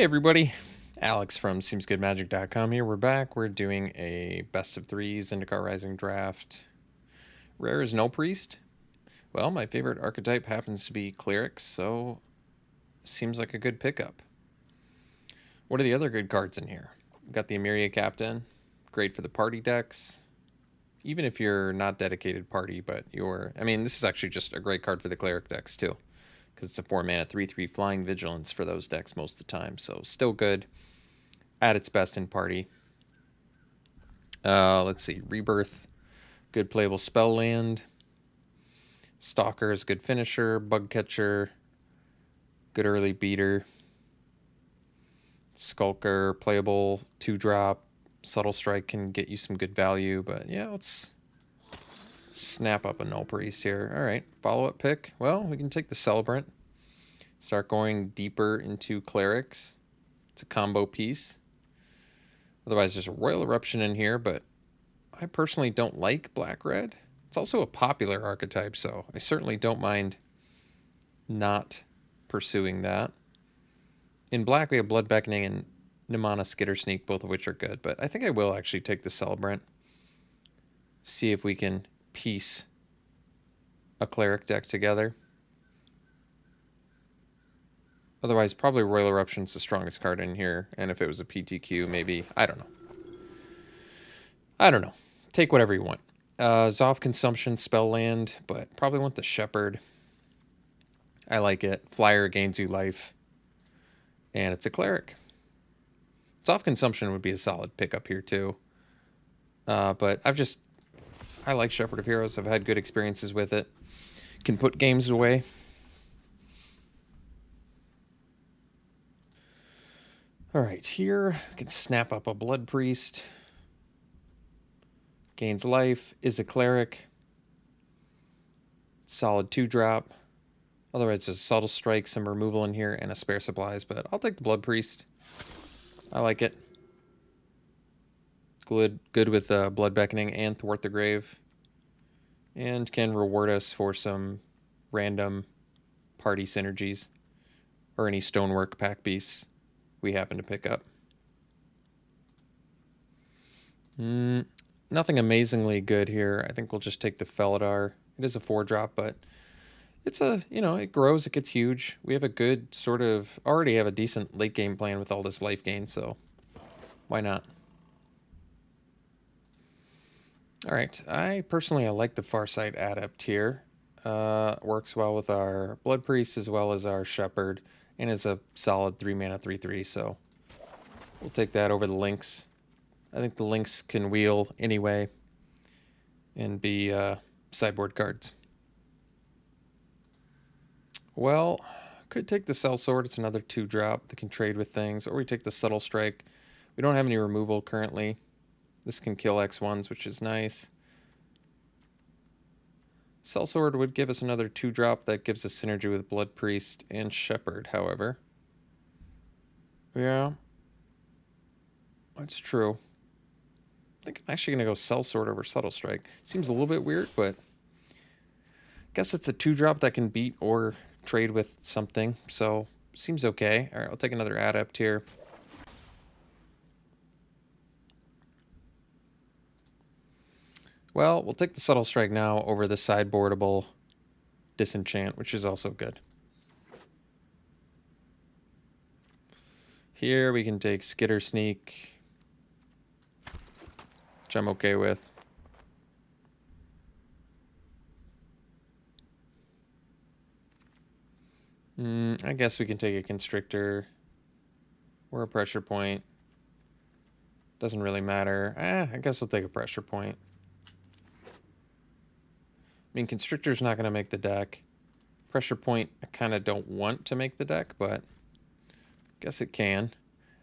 Hey everybody, Alex from SeemsGoodMagic.com here. We're back. We're doing a best of three Zendikar Rising draft. Rare is no priest. Well, my favorite archetype happens to be clerics, so seems like a good pickup. What are the other good cards in here? We've got the Emiria Captain, great for the party decks. Even if you're not dedicated party, but this is actually just a great card for the cleric decks too, because it's a 4-mana 3/3 flying vigilance for those decks most of the time. So still good, at its best in party. Let's see, Rebirth, good playable spell land. Stalker is a good finisher. Bug Catcher, good early beater. Skulker, playable 2-drop. Subtle Strike can get you some good value, but yeah, let's snap up a Null Priest here. All right, follow-up pick. Well, we can take the Celebrant. Start going deeper into Clerics. It's a combo piece. Otherwise, there's a Royal Eruption in here, but I personally don't like black-red. It's also a popular archetype, so I certainly don't mind not pursuing that. In black, we have Blood Beckoning and Nimana Skitter Sneak, both of which are good, but I think I will actually take the Celebrant. See if we can piece a cleric deck together. Otherwise, probably Royal Eruption's the strongest card in here, and if it was a PTQ, maybe, I don't know. Take whatever you want. Zoff Consumption, Spell Land, but probably want the Shepherd. I like it. Flyer gains you life. And it's a cleric. Zoff Consumption would be a solid pickup here too. But I like Shepherd of Heroes. I've had good experiences with it. Can put games away. All right, here I can snap up a Blood Priest. Gains life, is a cleric. Solid 2-drop. Otherwise, there's a Subtle Strike, some removal in here, and a Spare Supplies, but I'll take the Blood Priest. I like it. Good with Blood Beckoning and Thwart the Grave. And can reward us for some random party synergies. Or any Stonework pack piece we happen to pick up. Nothing amazingly good here. I think we'll just take the Felidar. It is a 4-drop, but it's it grows, it gets huge. We have a good already have a decent late game plan with all this life gain, so why not? All right, I like the Farsight Adept here. Works well with our Blood Priest as well as our Shepherd, and is a solid 3-mana 3/3, so we'll take that over the Lynx. I think the Lynx can wheel anyway and be sideboard cards. Well, could take the Sellsword. It's another 2-drop that can trade with things. Or we take the Subtle Strike. We don't have any removal currently. This can kill X1s, which is nice. Sellsword would give us another 2-drop that gives us synergy with Blood Priest and Shepherd, however. Yeah. That's true. I think I'm actually going to go Sellsword over Subtle Strike. Seems a little bit weird, but I guess it's a 2-drop that can beat or trade with something, so seems okay. All right, I'll take another Adept here. Well, we'll take the Subtle Strike now over the sideboardable Disenchant, which is also good. Here we can take Skitter Sneak, which I'm okay with. I guess we can take a Constrictor or a Pressure Point. Doesn't really matter. I guess we'll take a Pressure Point. I mean, Constrictor's not going to make the deck. Pressure Point, I kind of don't want to make the deck, but I guess it can.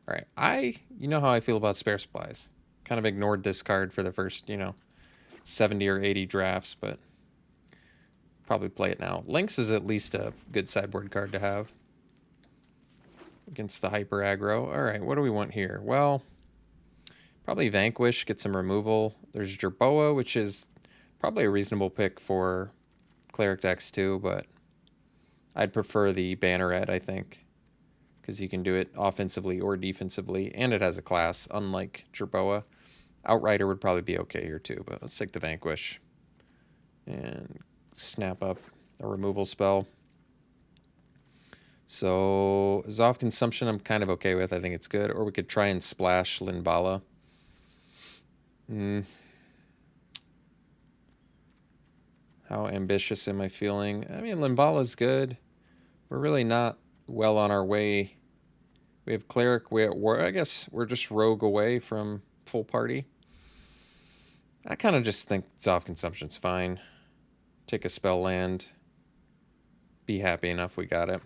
All right, you know how I feel about Spare Supplies. Kind of ignored this card for the first, 70 or 80 drafts, but probably play it now. Lynx is at least a good sideboard card to have against the hyper aggro. All right, what do we want here? Well, probably Vanquish, get some removal. There's Jerboa, which is probably a reasonable pick for cleric decks too, but I'd prefer the Banneret, I think, because you can do it offensively or defensively, and it has a class, unlike Jerboa. Outrider would probably be okay here too, but let's take the Vanquish and snap up a removal spell. So Zoff Consumption I'm kind of okay with. I think it's good. Or we could try and splash Linvala. How ambitious am I feeling? I mean, Linvala's good. We're really not well on our way. We have Cleric. I guess we're just rogue away from full party. I kind of just think Zoff Consumption's fine. Take a spell land. Be happy enough we got it.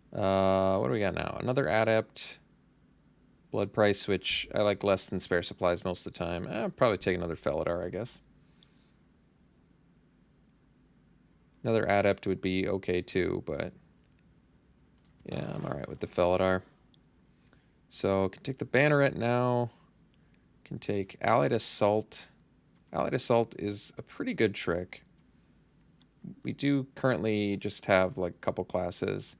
What do we got now? Another Adept. Blood Price, which I like less than Spare Supplies most of the time. I'll probably take another Felidar, I guess. Another Adept would be okay too, but yeah, I'm alright with the Felidar. So, can take the Banneret now. Can take Allied Assault. Allied Assault is a pretty good trick. We do currently just have like a couple classes.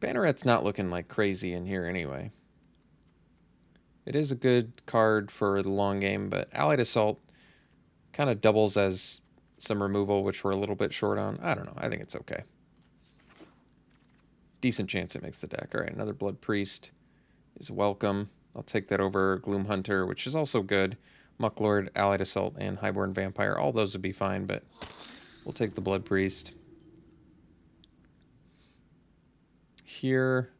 Banneret's not looking like crazy in here anyway. It is a good card for the long game, but Allied Assault kind of doubles as some removal, which we're a little bit short on. I don't know. I think it's okay. Decent chance it makes the deck. All right, another Blood Priest is welcome. I'll take that over Gloom Hunter, which is also good. Mucklord, Allied Assault, and Highborn Vampire. All those would be fine, but we'll take the Blood Priest. Here,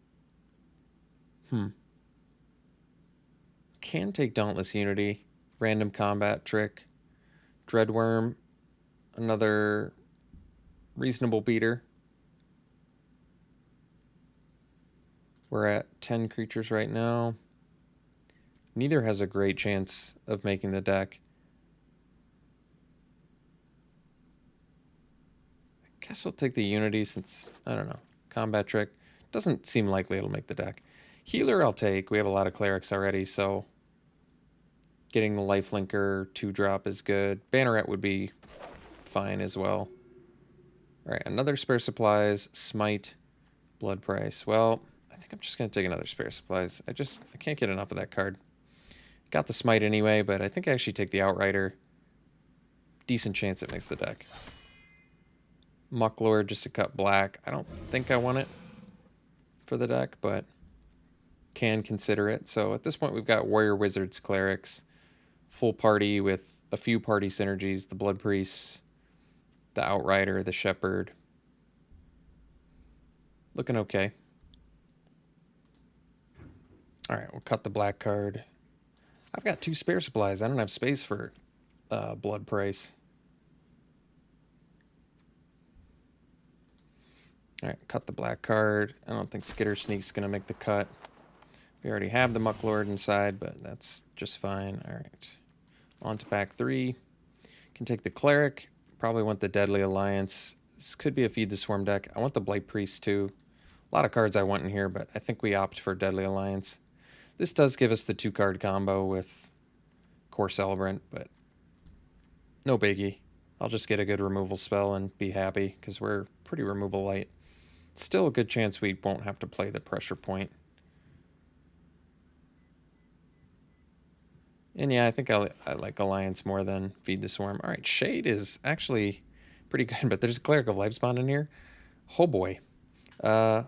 can take Dauntless Unity, Random Combat Trick, Dreadworm, another reasonable beater. We're at 10 creatures right now. Neither has a great chance of making the deck. I guess we'll take the Unity since, I don't know, Combat Trick. Doesn't seem likely it'll make the deck. Healer I'll take. We have a lot of Clerics already, so getting the Lifelinker 2-drop is good. Banneret would be fine as well. All right, another Spare Supplies, Smite, Blood Price. Well, I think I'm just going to take another Spare Supplies. I can't get enough of that card. Got the Smite anyway, but I think I actually take the Outrider. Decent chance it makes the deck. Mucklord just to cut black. I don't think I want it for the deck, but can consider it. So at this point we've got Warrior, Wizards, Clerics, full party with a few party synergies, the Blood Priests, the Outrider, the Shepherd. Looking okay. Alright, we'll cut the black card. I've got 2 Spare Supplies. I don't have space for Blood Price. Alright, cut the black card. I don't think Skitter Sneak's going to make the cut. We already have the Mucklord inside, but that's just fine. Alright, on to pack 3. Can take the Cleric. Probably want the Deadly Alliance. This could be a Feed the Swarm deck. I want the Blight Priest too. A lot of cards I want in here, but I think we opt for Deadly Alliance. This does give us the 2-card combo with Core Celebrant, but no biggie. I'll just get a good removal spell and be happy, because we're pretty removal light. Still a good chance we won't have to play the Pressure Point. And yeah, I think I like Alliance more than Feed the Swarm. All right, Shade is actually pretty good, but there's Cleric of Lifespawn in here. Oh boy. Yeah,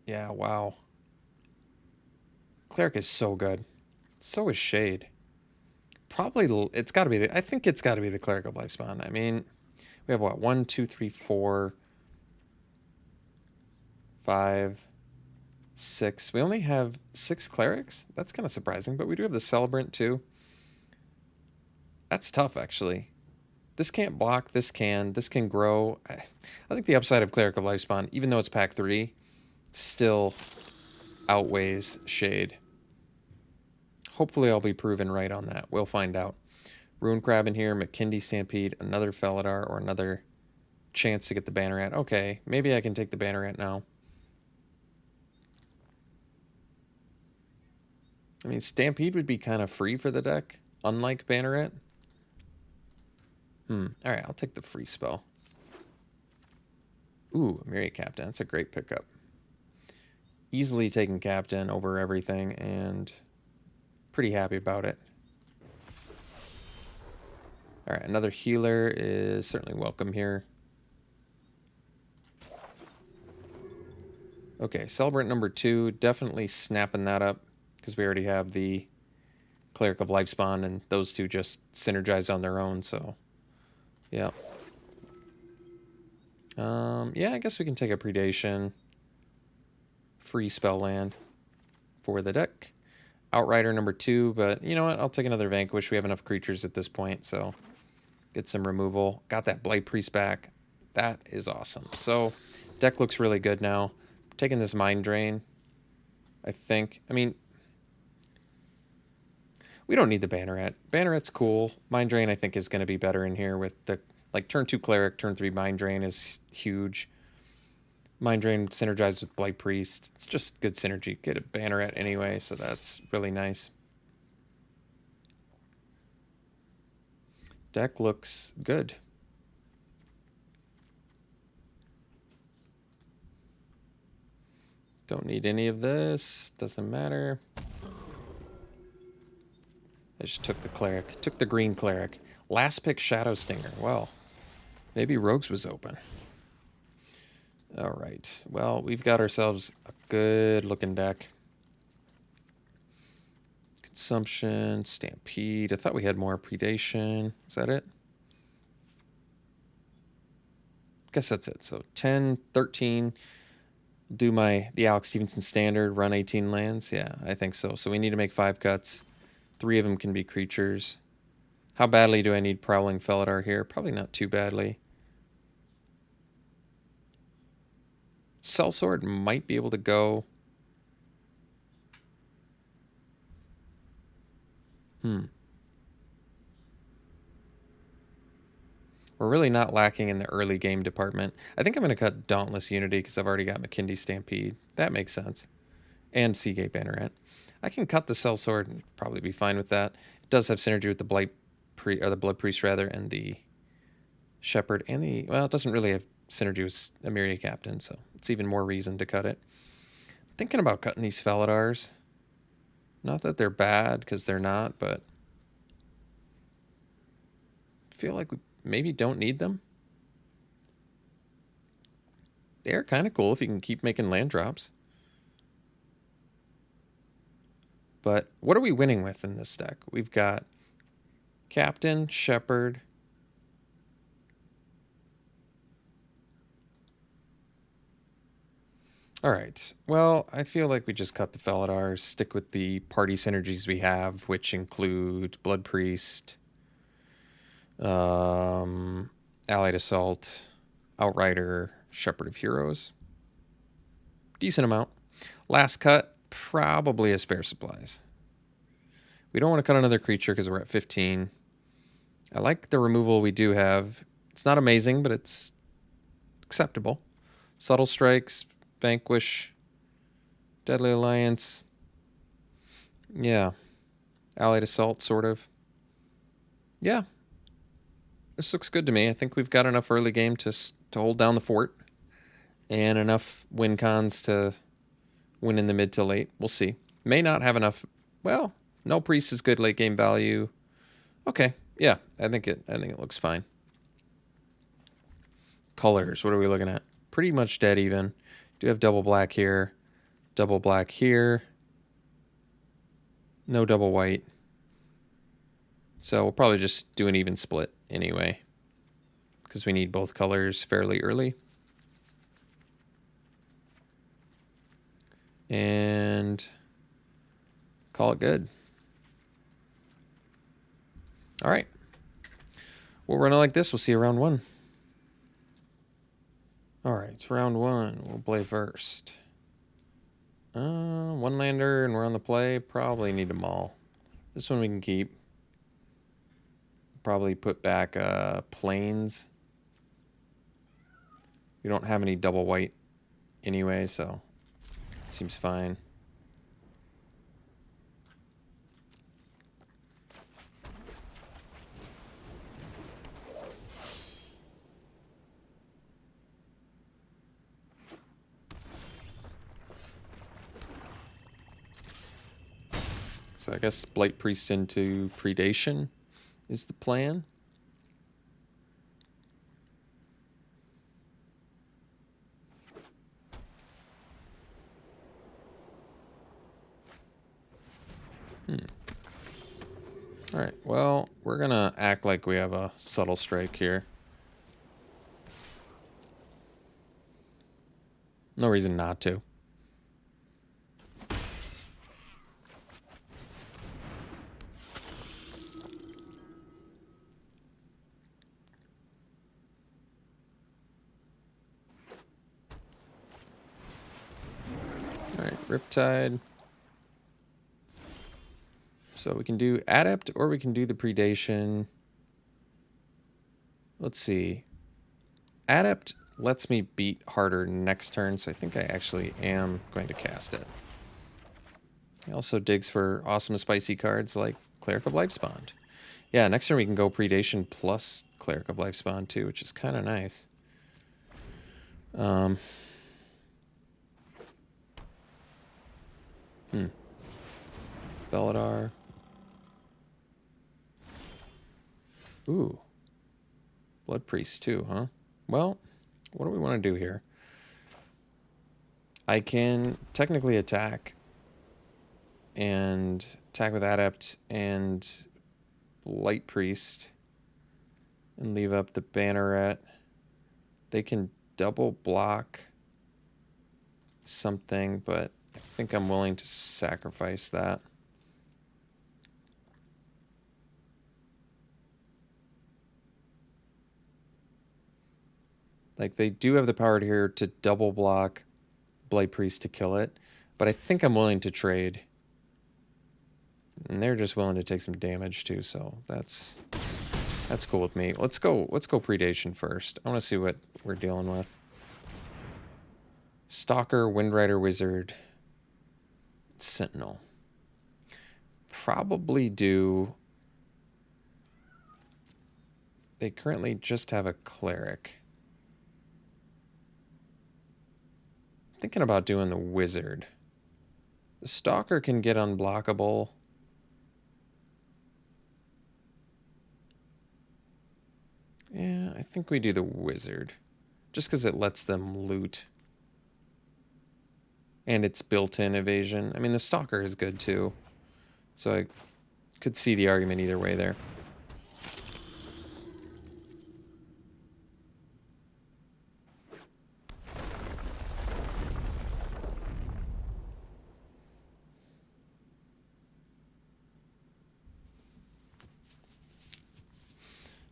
wow. Cleric is so good. So is Shade. Probably, it's got to be I think it's got to be the Cleric of Lifespawn. I mean, we have what? 1, 2, 3, 4, 5, 6. We only have 6 Clerics? That's kind of surprising, but we do have the Celebrant too. That's tough, actually. This can't block, this can grow. I think the upside of Cleric of Lifespawn, even though it's pack 3, still outweighs Shade. Hopefully I'll be proven right on that. We'll find out. Rune Crab in here, McKindy Stampede, another Felidar, or another chance to get the Banneret. Okay, maybe I can take the Banneret now. I mean, Stampede would be kind of free for the deck, unlike Banneret. Alright, I'll take the free spell. Ooh, Myriad Captain. That's a great pickup. Easily taking Captain over everything, and pretty happy about it. All right, another healer is certainly welcome here. Okay, Celebrant number 2, definitely snapping that up because we already have the Cleric of Lifespawn, and those two just synergize on their own, so yeah. Yeah, I guess we can take a Predation. Free spell land for the deck. Outrider number 2, but you know what? I'll take another Vanquish. We have enough creatures at this point, so get some removal. Got that Blight Priest back. That is awesome. So deck looks really good now. Taking this Mind Drain, I think. I mean, we don't need the Banneret. Banneret's cool. Mind Drain, I think, is going to be better in here with the, like, turn 2 Cleric, turn 3 Mind Drain is huge. Mind Drain synergized with Blight Priest. It's just good synergy. Get a Banneret anyway, so that's really nice. Deck looks good. Don't need any of this. Doesn't matter. I just took the Cleric. Took the green Cleric. Last pick Shadow Stinger. Well, maybe Rogues was open. All right. Well, we've got ourselves a good looking deck. Consumption, Stampede. I thought we had more Predation. Is that it? Guess that's it. So 10, 13. Do the Alex Stephenson standard, run 18 lands. Yeah, I think so. So we need to make 5 cuts. 3 of them can be creatures. How badly do I need Prowling Felidar here? Probably not too badly. Sellsword might be able to go. We're really not lacking in the early game department. I think I'm going to cut Dauntless Unity because I've already got McKindy Stampede. That makes sense. And Seagate Banneret. I can cut the Sellsword and probably be fine with that. It does have synergy with the the Blood Priest rather, and the Shepherd, and well, it doesn't really have synergy with a Myriad Captain, so it's even more reason to cut it. I'm thinking about cutting these Felidars. Not that they're bad, because they're not, but I feel like we maybe don't need them. They're kind of cool if you can keep making land drops. But what are we winning with in this deck? We've got Captain, Shepherd. All right. Well, I feel like we just cut the Felidars, stick with the party synergies we have, which include Blood Priest, Allied Assault, Outrider, Shepherd of Heroes. Decent amount. Last cut, probably a Spare Supplies. We don't want to cut another creature because we're at 15. I like the removal we do have. It's not amazing, but it's acceptable. Subtle Strikes, Vanquish, Deadly Alliance. Yeah. Allied Assault, sort of. Yeah. This looks good to me. I think we've got enough early game to hold down the fort. And enough win cons to win in the mid to late. We'll see. May not have enough. Well, no priest is good late game value. Okay. Yeah, I think it looks fine. Colors, what are we looking at? Pretty much dead even. Do have double black here. Double black here. No double white. So we'll probably just do an even split anyway, because we need both colors fairly early. And call it good. All right. We'll run it like this. We'll see you round 1. All right, it's round 1. We'll play first. One lander, and we're on the play. Probably need a maul. This one we can keep. Probably put back plains. We don't have any double white anyway, so it seems fine. So I guess Blight Priest into Predation is the plan. Alright, well, we're gonna act like we have a Subtle Strike here. No reason not to. Alright, Riptide. So we can do Adept or we can do the Predation. Let's see. Adept lets me beat harder next turn, so I think I actually am going to cast it. He also digs for awesome spicy cards like Cleric of Lifespawn. Yeah, next turn we can go Predation plus Cleric of Lifespawn too, which is kind of nice. Beladar. Ooh. Blood Priest too, huh? Well, what do we want to do here? I can technically attack and attack with Adept and Light Priest and leave up the Banneret. They can double block something, but I think I'm willing to sacrifice that. Like, they do have the power here to double block Blight Priest to kill it, but I think I'm willing to trade. And they're just willing to take some damage too, so that's cool with me. Let's go Predation first. I want to see what we're dealing with. Stalker, Windrider, Wizard, Sentinel. Probably do. They currently just have a Cleric. Thinking about doing the Wizard. The Stalker can get unblockable. Yeah, I think we do the Wizard. Just because it lets them loot. And it's built-in evasion. I mean, the Stalker is good too. So I could see the argument either way there.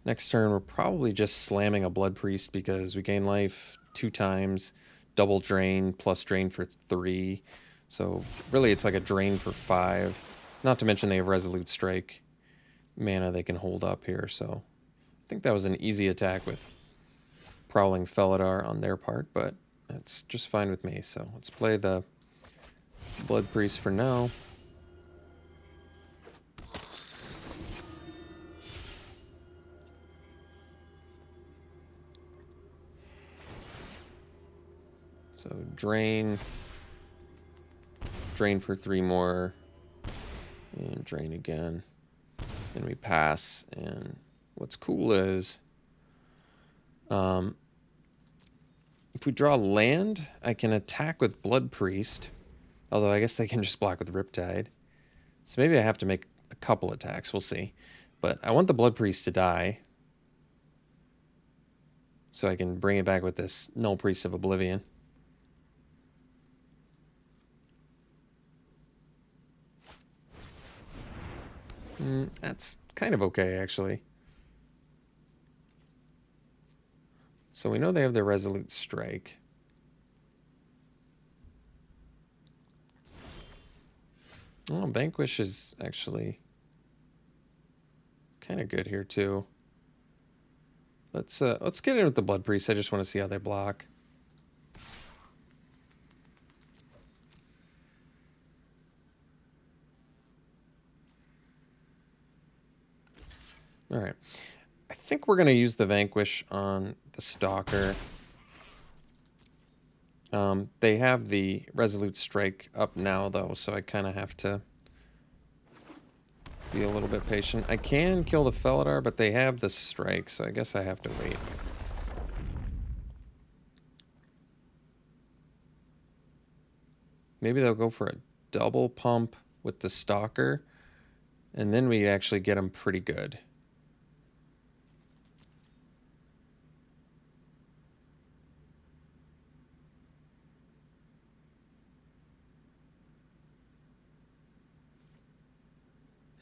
Next turn, we're probably just slamming a Blood Priest because we gain life 2 times, double drain, plus drain for 3. So really it's like a drain for 5. Not to mention they have Resolute Strike mana they can hold up here. So I think that was an easy attack with Prowling Felidar on their part, but that's just fine with me. So let's play the Blood Priest for now. So drain for 3 more, and drain again. Then we pass, and what's cool is, if we draw land, I can attack with Blood Priest, although I guess they can just block with Riptide. So maybe I have to make a couple attacks, we'll see. But I want the Blood Priest to die, so I can bring it back with this Null Priest of Oblivion. That's kind of okay, actually. So we know they have their Resolute Strike. Oh, Vanquish is actually kind of good here too. Let's get in with the Blood Priest. I just want to see how they block. All right. I think we're going to use the Vanquish on the Stalker. They have the Resolute Strike up now, though, so I kind of have to Be a little bit patient. I can kill the Felidar, but they have the strike, so I guess I have to wait. Maybe they'll go for a double pump with the Stalker, and then we actually get them pretty good.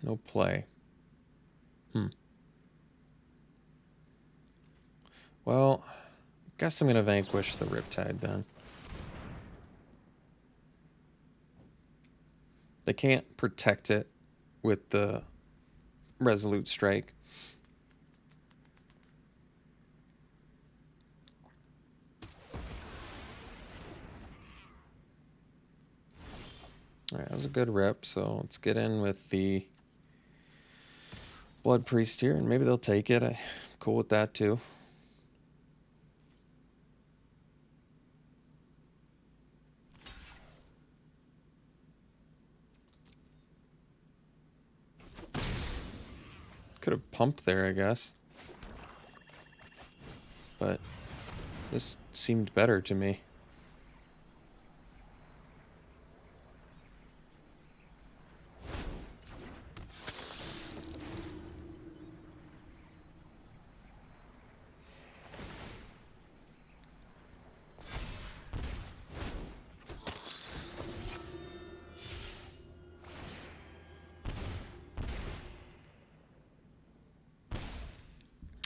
No play. Well, guess I'm gonna vanquish the Riptide then. They can't protect it with the Resolute Strike. Alright, that was a good rip, so let's get in with the Blood Priest here, and maybe they'll take it. I'm cool with that too. Could have pumped there, I guess. But this seemed better to me.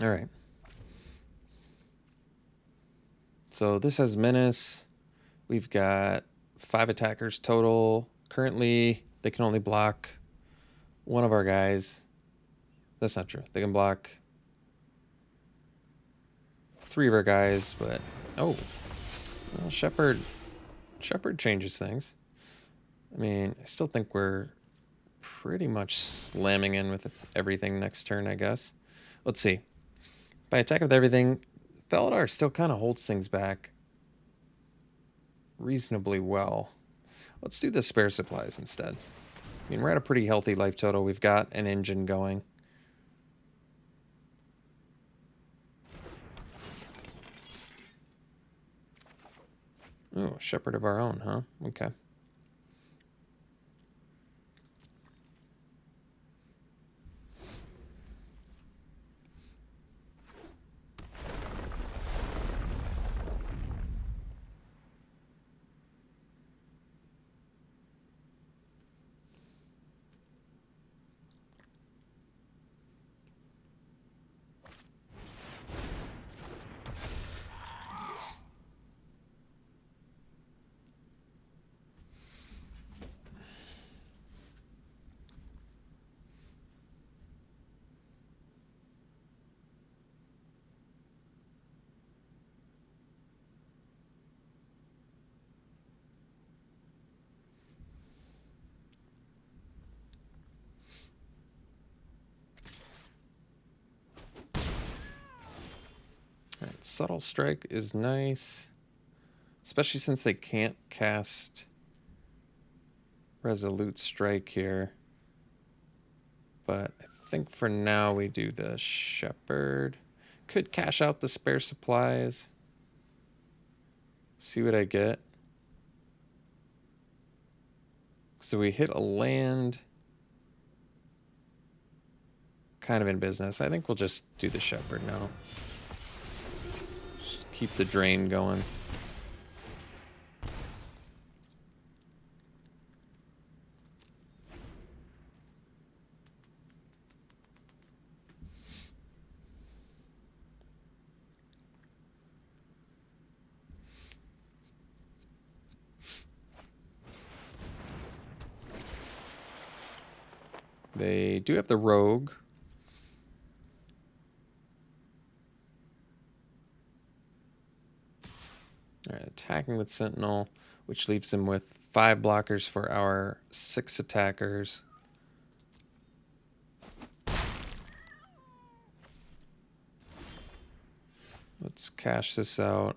All right. So this has Menace. We've got 5 attackers total. Currently, they can only block one of our guys. That's not true. They can block 3 of our guys, but... Oh. Well, Shepherd changes things. I mean, I still think we're pretty much slamming in with everything next turn, I guess. Let's see. By attack with everything, Felidar still kind of holds things back reasonably well. Let's do the spare supplies instead. I mean, we're at a pretty healthy life total. We've got an engine going. Oh, Shepherd of our own, huh? Okay. Alright, Subtle Strike is nice. Especially since they can't cast Resolute Strike here. But I think for now we do the Shepherd. Could cash out the spare supplies. See what I get. So we hit a land. Kind of in business. I think we'll just do the Shepherd now. Just keep the drain going. They do have the Rogue. All right, attacking with Sentinel, which leaves him with 5 blockers for our 6 attackers. Let's cash this out.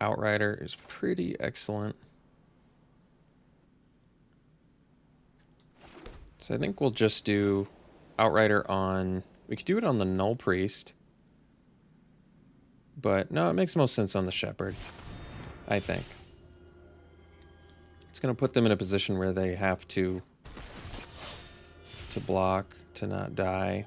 Outrider is pretty excellent. So I think we'll just do Outrider on... We could do it on the Null Priest. But no, it makes most sense on the Shepherd, I think. It's going to put them in a position where they have to block, to not die.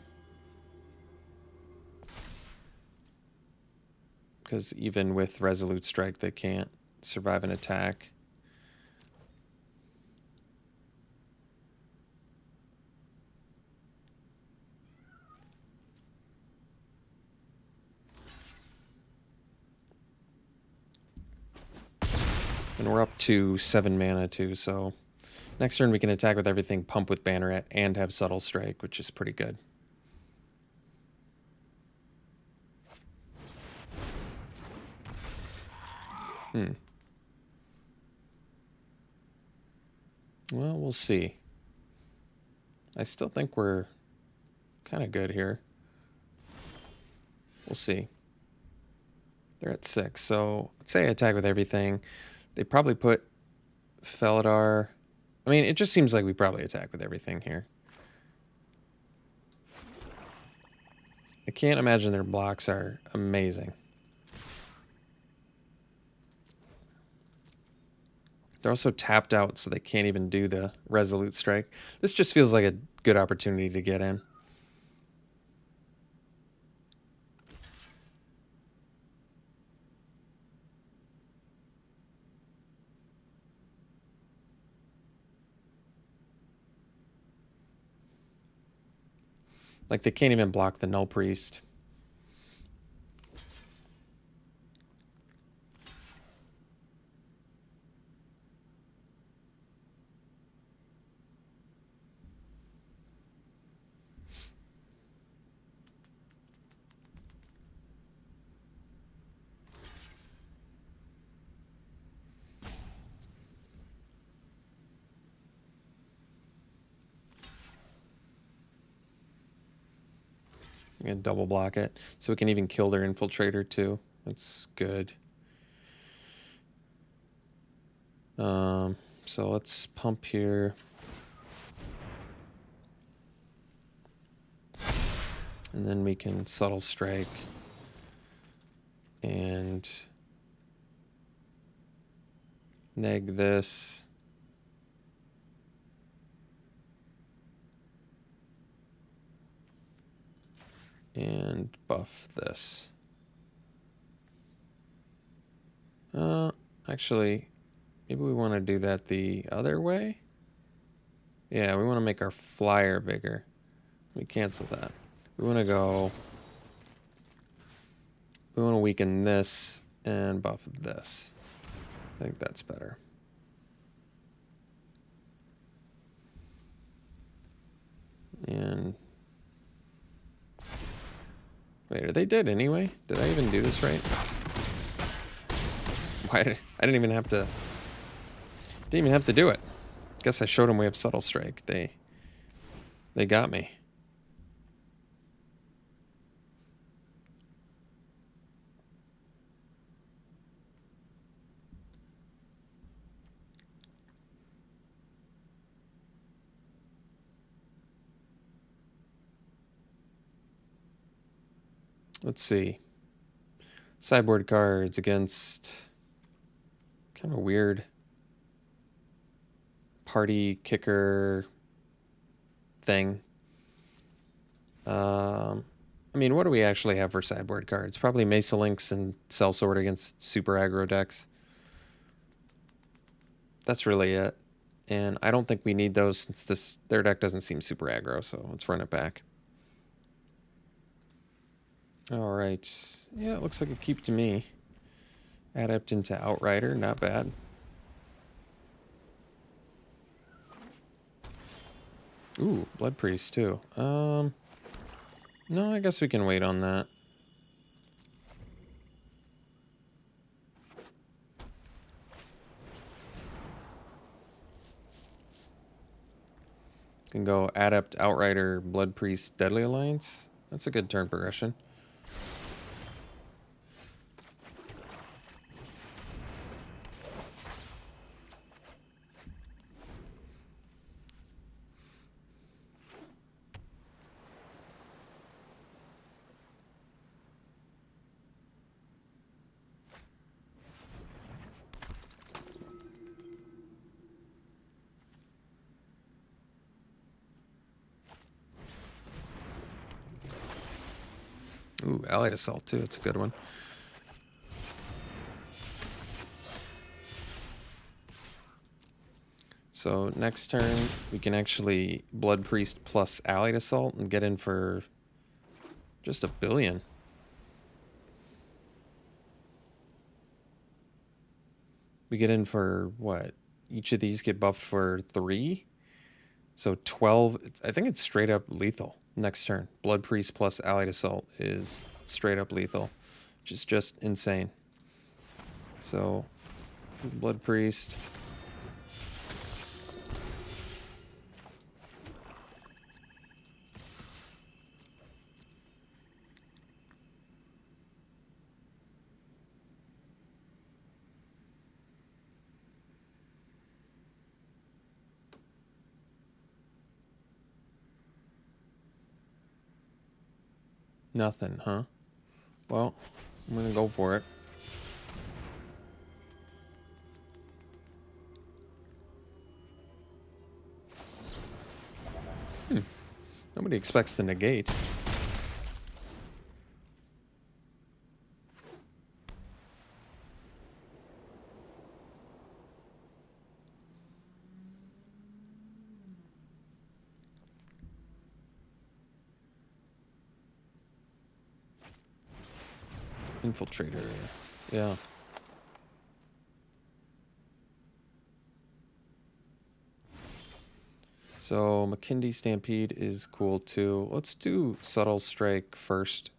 Because even with Resolute Strike, they can't survive an attack. And we're up to 7 mana too, so next turn we can attack with everything, pump with Banneret, and have Subtle Strike, which is pretty good. Well, we'll see. I still think we're kind of good here. We'll see. They're at 6, so let's say I attack with everything. They probably put Felidar... I mean, it just seems like we probably attack with everything here. I can't imagine their blocks are amazing. They're also tapped out, so they can't even do the Resolute Strike. This just feels like a good opportunity to get in. Like, they can't even block the Null Priest. And double block it. So we can even kill their Infiltrator too. That's good. So let's pump here. And then we can Subtle Strike. And neg this. And buff this. Actually, maybe we want to do that the other way. Yeah, we want to make our flyer bigger. We cancel that. We want to go... We want to weaken this and buff this. I think that's better. And... Wait, are they dead anyway? Did I even do this right? I didn't even have to... Didn't even have to do it. Guess I showed them we have Subtle Strike. They got me. Let's see. Sideboard cards against kind of weird party kicker thing. I mean, what do we actually have for sideboard cards? Probably Mesa Lynx and Sellsword against super aggro decks. That's really it. And I don't think we need those since their deck doesn't seem super aggro, so let's run it back. All right. Yeah, it looks like a keep to me. Adept into Outrider, not bad. Ooh, Blood Priest too. No, I guess we can wait on that. Can go Adept, Outrider, Blood Priest, Deadly Alliance. That's a good turn progression. Ooh, Allied Assault too. It's a good one. So next turn, we can actually Blood Priest plus Allied Assault and get in for just 1 billion. We get in for what? Each of these get buffed for 3. So 12. I think it's straight up lethal next turn. Blood Priest plus Allied Assault is straight up lethal, which is just insane. So Blood Priest. Nothing, huh? Well, I'm gonna go for it. Nobody expects the negate. Infiltrator. Yeah. So McKindy Stampede is cool too. Let's do Subtle Strike first.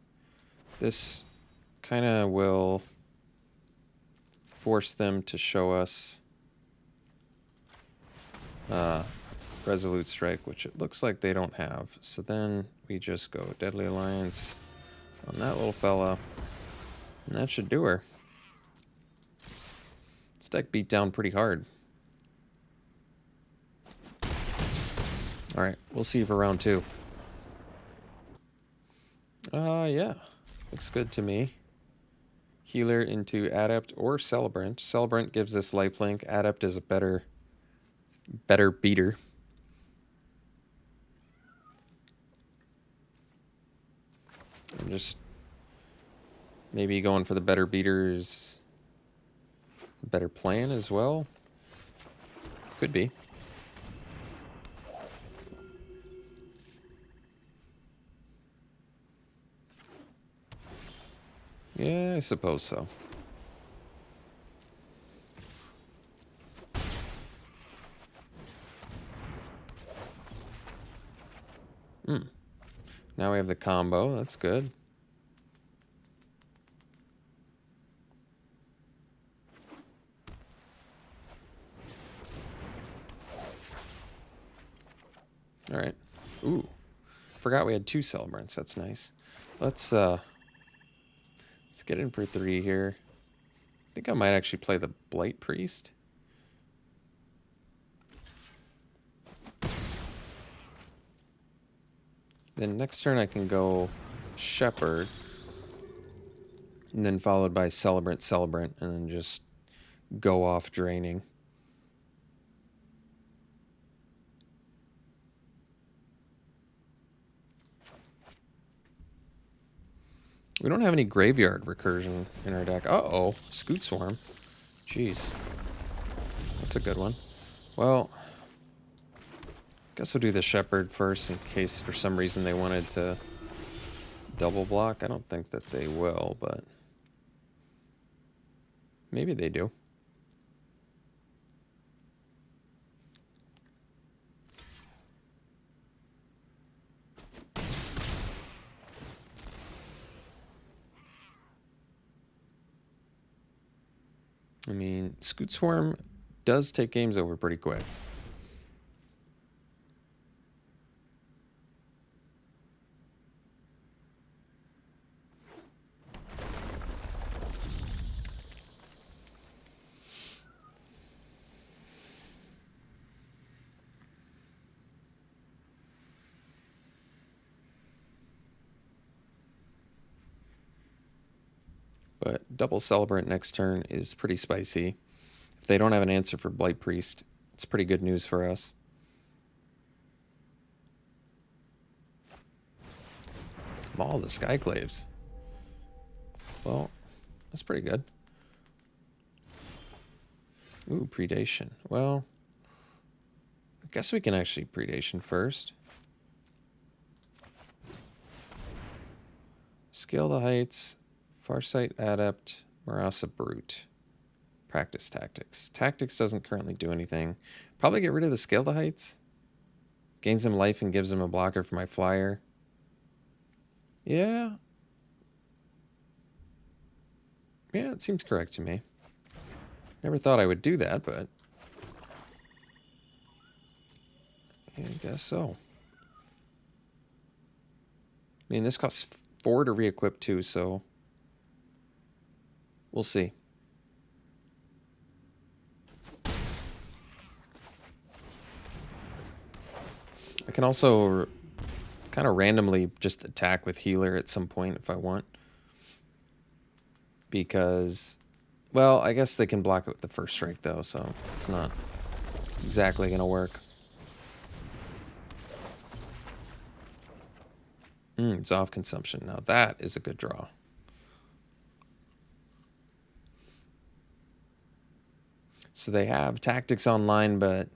This kind of will force them to show us Resolute Strike, which it looks like they don't have. So then we just go Deadly Alliance on that little fella. And that should do her. This deck beat down pretty hard. Alright, we'll see for round 2. Yeah. Looks good to me. Healer into Adept or Celebrant. Celebrant gives us lifelink. Adept is a better beater. I'm just maybe going for the better beaters. Better plan as well. Could be. Yeah, I suppose so. Now we have the combo. That's good. All right. Ooh. Forgot we had 2 Celebrants. That's nice. Let's get in for 3 here. I think I might actually play the Blight Priest. Then next turn I can go Shepherd. And then followed by Celebrant, and then just go off draining. We don't have any graveyard recursion in our deck. Uh-oh, Scoot Swarm. Jeez. That's a good one. Well, guess we'll do the Shepherd first in case for some reason they wanted to double block. I don't think that they will, but maybe they do. I mean, Scoot Swarm does take games over pretty quick. But double Celebrant next turn is pretty spicy. If they don't have an answer for Blight Priest, it's pretty good news for us. Maul the Skyclaves. Well, that's pretty good. Ooh, predation. Well, I guess we can actually predation first. Scale the heights. Farsight Adept. Marasa Brute. Practice tactics. Tactics doesn't currently do anything. Probably get rid of the scale the heights. Gains him life and gives him a blocker for my flyer. Yeah. Yeah, it seems correct to me. Never thought I would do that, but yeah, I guess so. I mean, this costs 4 to re-equip too, so we'll see. I can also kind of randomly just attack with healer at some point if I want. Because, well, I guess they can block it with the first strike though, so it's not exactly going to work. Zoff consumption. Now that is a good draw. So they have tactics online, but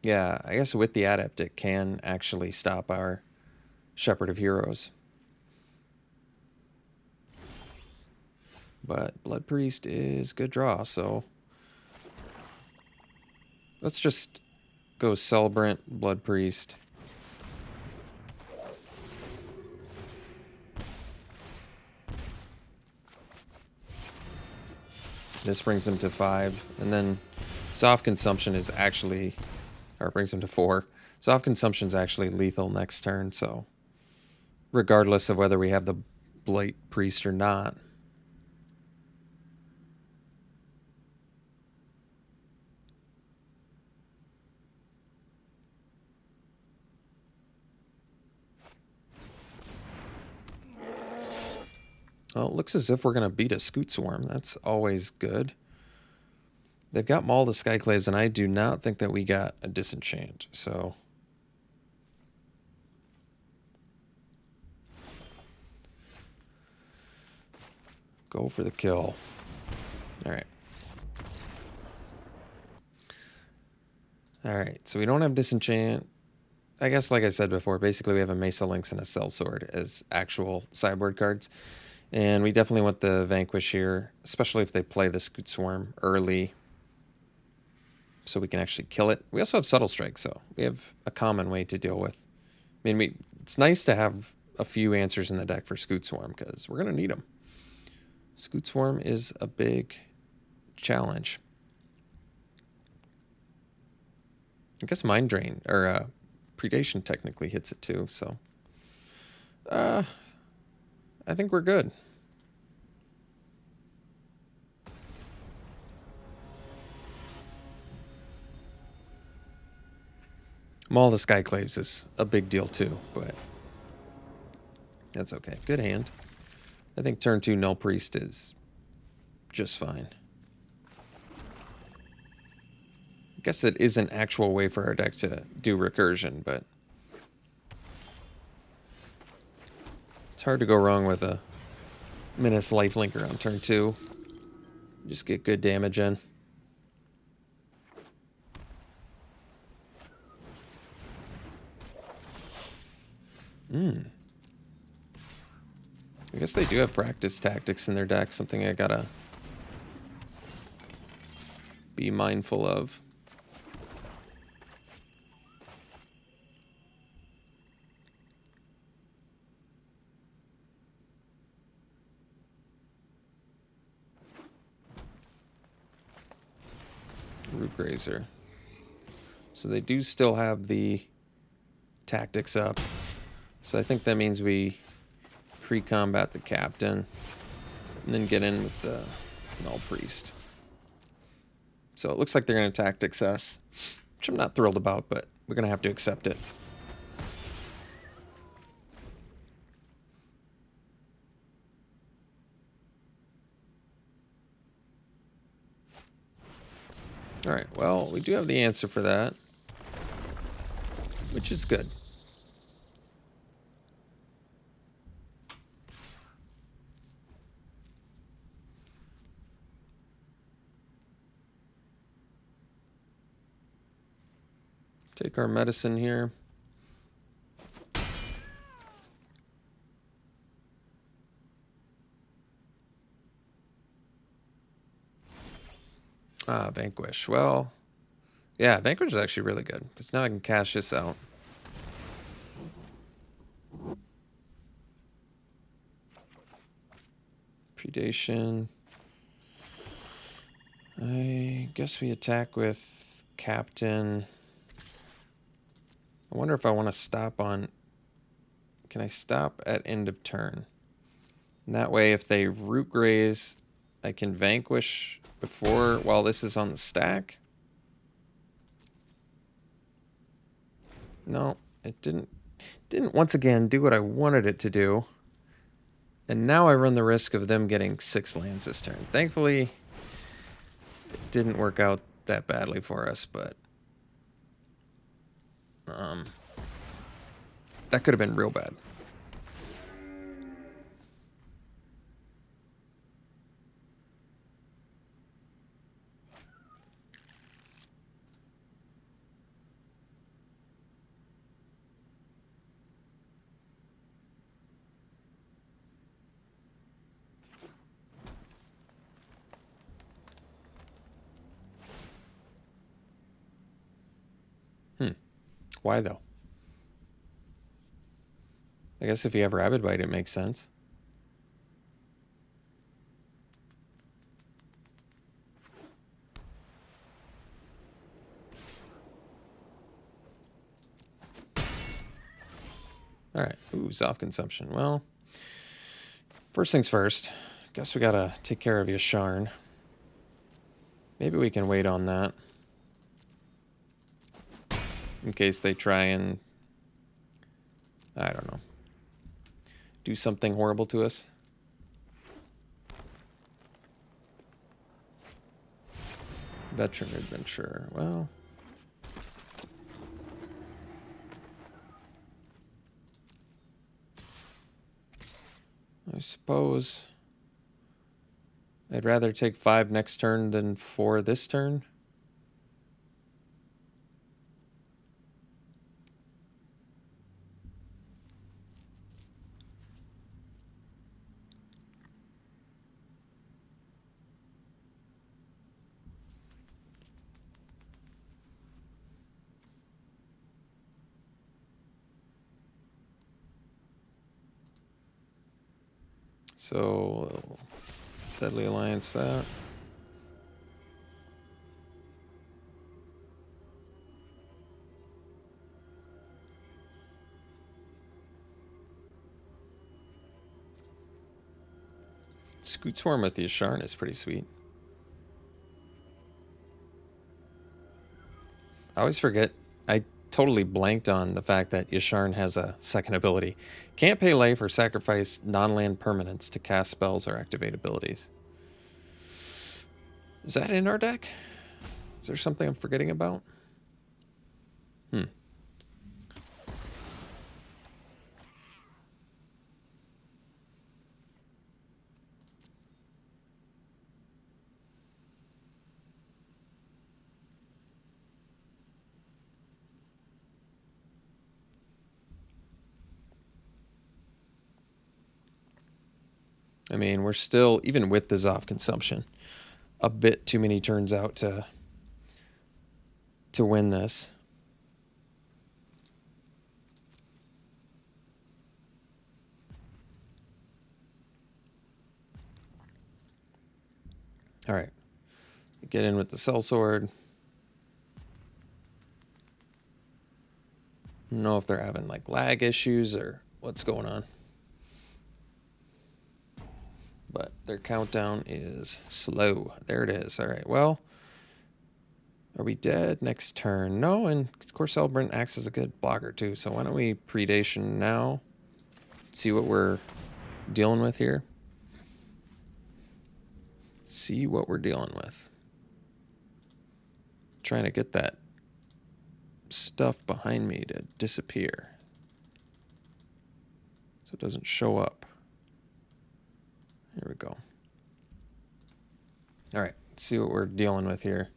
yeah, I guess with the adept it can actually stop our Shepherd of Heroes. But Blood Priest is good draw, so let's just go Celebrant, Blood Priest. This brings him to 5, and then Zoff consumption is actually, or it brings him to 4. Zoff consumption is actually lethal next turn, so regardless of whether we have the Blight Priest or not. Well, it looks as if we're going to beat a Scoot Swarm. That's always good. They've got Maul the Skyclaves, and I do not think that we got a Disenchant, so go for the kill. All right. All right, so we don't have Disenchant. I guess, like I said before, basically we have a Mesa Lynx and a Sellsword as actual sideboard cards. And we definitely want the Vanquish here, especially if they play the Scoot Swarm early, so we can actually kill it. We also have Subtle Strike, so we have a common way to deal with. I mean, it's nice to have a few answers in the deck for Scoot Swarm, because we're going to need them. Scoot Swarm is a big challenge. I guess Mind Drain, or Predation technically hits it too, so I think we're good. Maul the Skyclaves is a big deal too, but that's okay. Good hand. I think turn 2 Null Priest is just fine. I guess it is an actual way for our deck to do recursion, but it's hard to go wrong with a Menace Lifelinker on turn 2. Just get good damage in. I guess they do have practice tactics in their deck, something I gotta be mindful of. Root Grazer. So they do still have the tactics up. So I think that means we pre-combat the captain and then get in with the Null Priest. So it looks like they're going to tactics us, which I'm not thrilled about, but we're going to have to accept it. All right, well, we do have the answer for that, which is good. Take our medicine here. Vanquish. Well, yeah, Vanquish is actually really good because now I can cash this out. Predation. I guess we attack with Captain. I wonder if I want to stop on... Can I stop at end of turn? And that way, if they root graze, I can vanquish before while this is on the stack. No, it didn't once again do what I wanted it to do. And now I run the risk of them getting 6 lands this turn. Thankfully, it didn't work out that badly for us, but that could have been real bad. Why though? I guess if you have Rabid Bite, it makes sense. All right. Ooh, Zoff consumption. Well, first things first. Guess we gotta take care of Yasharn. Maybe we can wait on that. In case they try and... I don't know. Do something horrible to us. Veteran Adventure. Well... I suppose... I'd rather take 5 next turn than 4 this turn. So, Deadly Alliance that. Scoot Swarm with Yasharn is pretty sweet. I always forget. I totally blanked on the fact that Yasharn has a second ability. Can't pay life or sacrifice non-land permanents to cast spells or activate abilities. Is that in our deck? Is there something I'm forgetting about? I mean, we're still, even with the Zoff consumption, a bit too many turns out to win this. All right. Get in with the Sellsword. I don't know if they're having like lag issues or what's going on. But their countdown is slow. There it is. All right. Well, are we dead next turn? No, and of course Celebrant acts as a good blocker too. So why don't we Predation now? See what we're dealing with here. See what we're dealing with. Trying to get that stuff behind me to disappear. So it doesn't show up. Here we go. All right, let's see what we're dealing with here.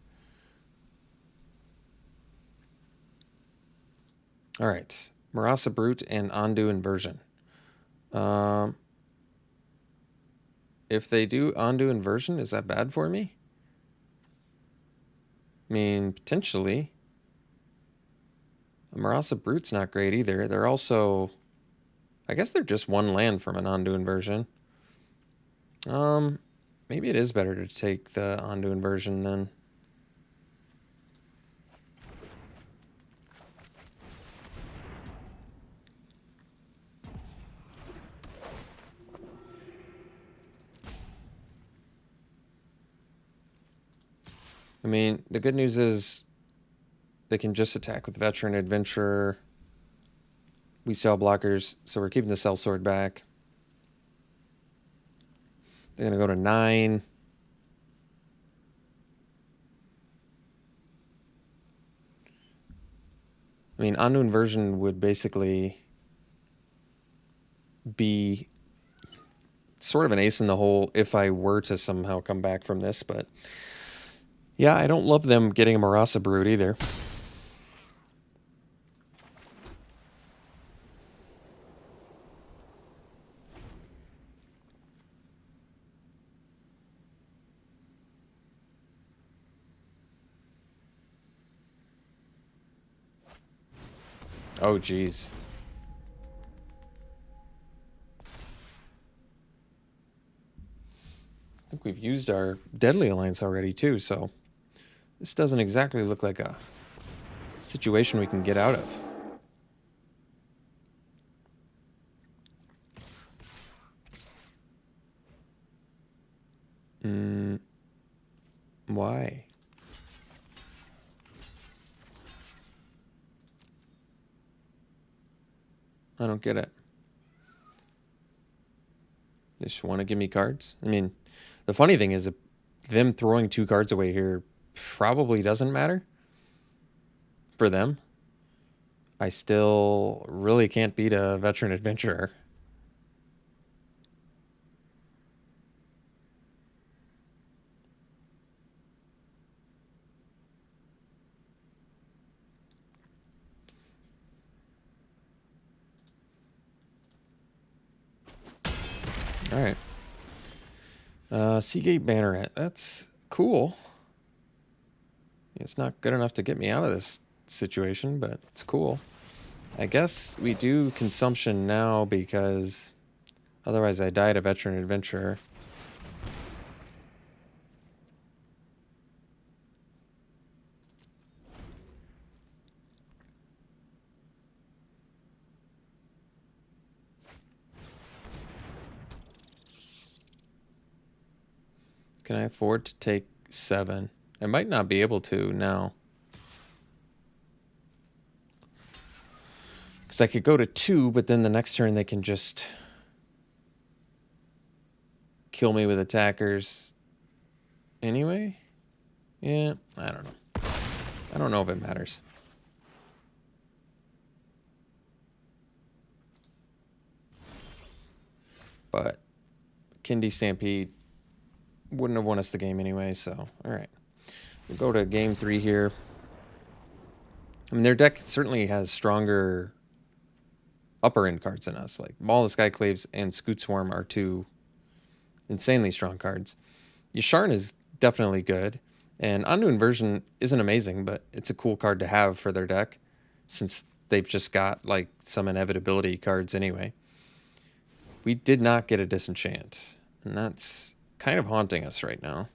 All right. Marasa Brute and Ondu Inversion. If they do Ondu Inversion, is that bad for me? I mean, potentially. Marasa Brute's not great either. They're also... I guess they're just one land from an Ondu Inversion. Maybe it is better to take the Ondu Inversion then. I mean, the good news is they can just attack with Veteran Adventurer. We sell blockers, so we're keeping the Sellsword back. They're going to go to 9. I mean, Ondu Inversion would basically be sort of an ace in the hole if I were to somehow come back from this, but yeah, I don't love them getting a Marasa Brute either. Oh, geez. I think we've used our Deadly Alliance already, too, so this doesn't exactly look like a situation we can get out of. Why? I don't get it. They just want to give me cards? I mean, the funny thing is that them throwing 2 cards away here probably doesn't matter for them. I still really can't beat a Veteran Adventurer. All right. Seagate Banneret. That's cool. It's not good enough to get me out of this situation, but it's cool. I guess we do consumption now because otherwise I died a Veteran Adventurer. Can I afford to take 7? I might not be able to now. Because I could go to 2, but then the next turn they can just kill me with attackers anyway? Yeah, I don't know. I don't know if it matters. But Kindi Stampede wouldn't have won us the game anyway, so all right. We'll go to game 3 here. I mean, their deck certainly has stronger upper end cards than us. Like Maul of the Skyclaves and Scoot Swarm are 2 insanely strong cards. Yasharn is definitely good, and Ondu Inversion isn't amazing, but it's a cool card to have for their deck since they've just got like some inevitability cards anyway. We did not get a Disenchant, and that's kind of haunting us right now.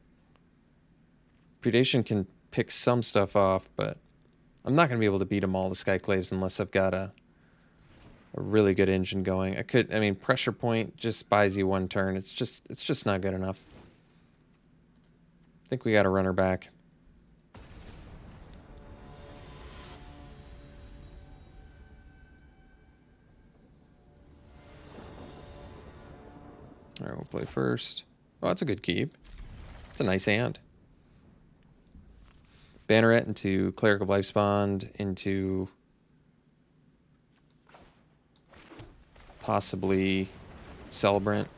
Predation can pick some stuff off, but I'm not going to be able to beat them all, the Skyclaves, unless I've got a really good engine going. I mean, Pressure Point just buys you 1 turn. It's just not good enough. I think we got to run her back. All right, we'll play first. Oh, that's a good keep. It's a nice hand. Banneret into Cleric of Lifespond into possibly Celebrant.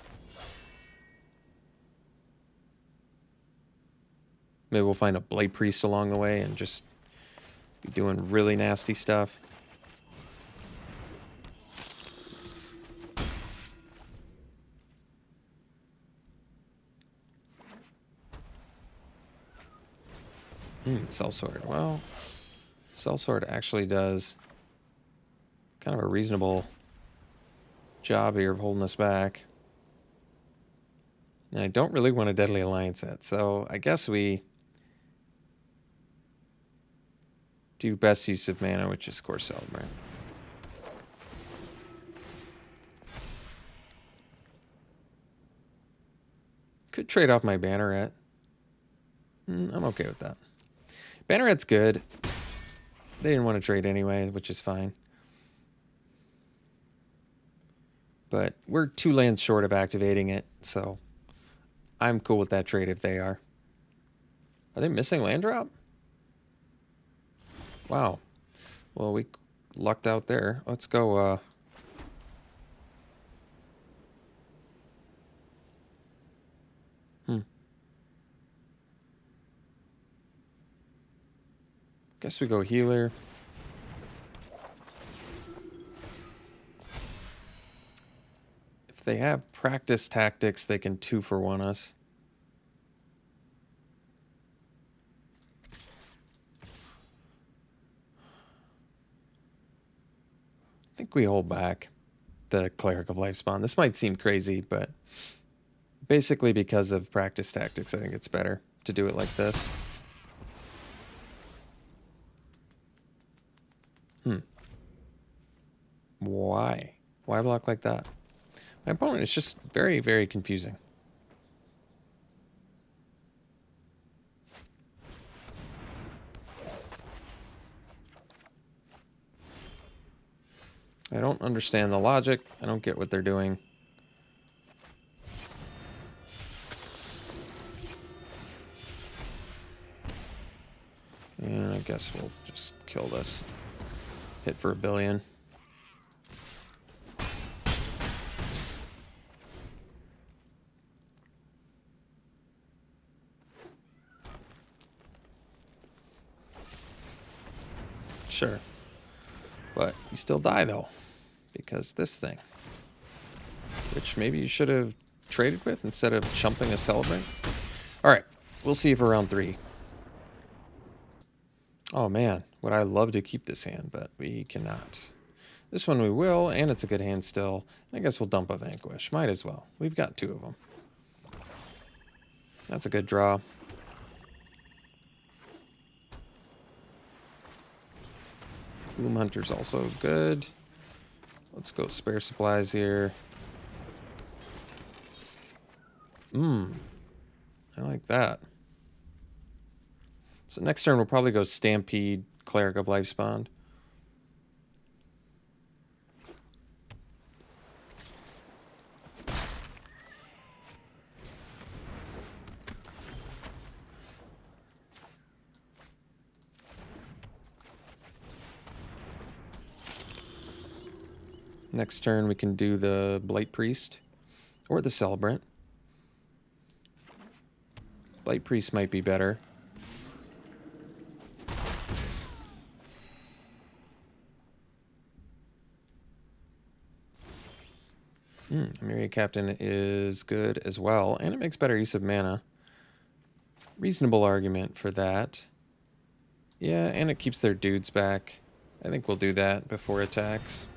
Maybe we'll find a Blade Priest along the way and just be doing really nasty stuff. Sellsword. Well, Sellsword actually does kind of a reasonable job here of holding us back. And I don't really want a Deadly Alliance yet, so I guess we do best use of mana, which is Core Celebrant. Could trade off my Banneret. I'm okay with that. Banneret's good. They didn't want to trade anyway, which is fine. But we're 2 lands short of activating it, so I'm cool with that trade if they are. Are they missing land drop? Wow. Well, we lucked out there. Let's go, Guess we go healer. If they have practice tactics, they can 2-for-1 us. I think we hold back the Cleric of Lifespawn. This might seem crazy, but basically because of practice tactics, I think it's better to do it like this. Why? Why block like that? My opponent is just very, very confusing. I don't understand the logic. I don't get what they're doing. And I guess we'll just kill this. Hit for 1 billion. Sure. But you still die, though. Because this thing. Which maybe you should have traded with instead of chumping a Celebrant. Alright. We'll see you for round 3. Oh, man. Would I love to keep this hand, but we cannot. This one we will, and it's a good hand still. I guess we'll dump a Vanquish. Might as well. We've got 2 of them. That's a good draw. Gloom Hunter's also good. Let's go spare supplies here. I like that. So next turn we'll probably go Stampede, Cleric of Lifespawn. Next turn we can do the Blight Priest or the Celebrant. Blight Priest might be better. Myriad Captain is good as well, and it makes better use of mana. Reasonable argument for that. Yeah, and it keeps their dudes back. I think we'll do that before attacks.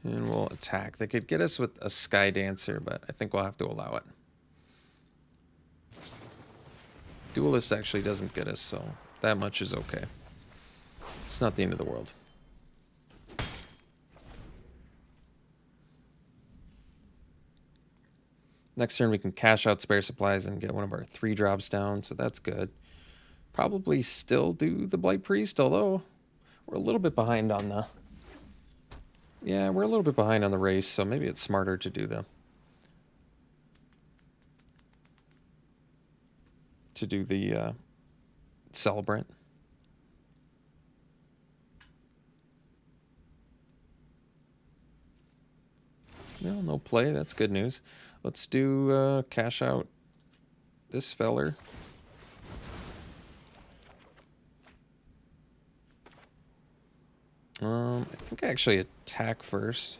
And we'll attack. They could get us with a Sky Dancer, but I think we'll have to allow it. Duelist actually doesn't get us, so that much is okay. It's not the end of the world. Next turn we can cash out spare supplies and get one of our 3 drops down, so that's good. Probably still do the Blight Priest, although we're a little bit behind on the... Yeah, we're a little bit behind on the race, so maybe it's smarter to do the Celebrant. No play. That's good news. Let's do cash out this feller. I think I actually attack first.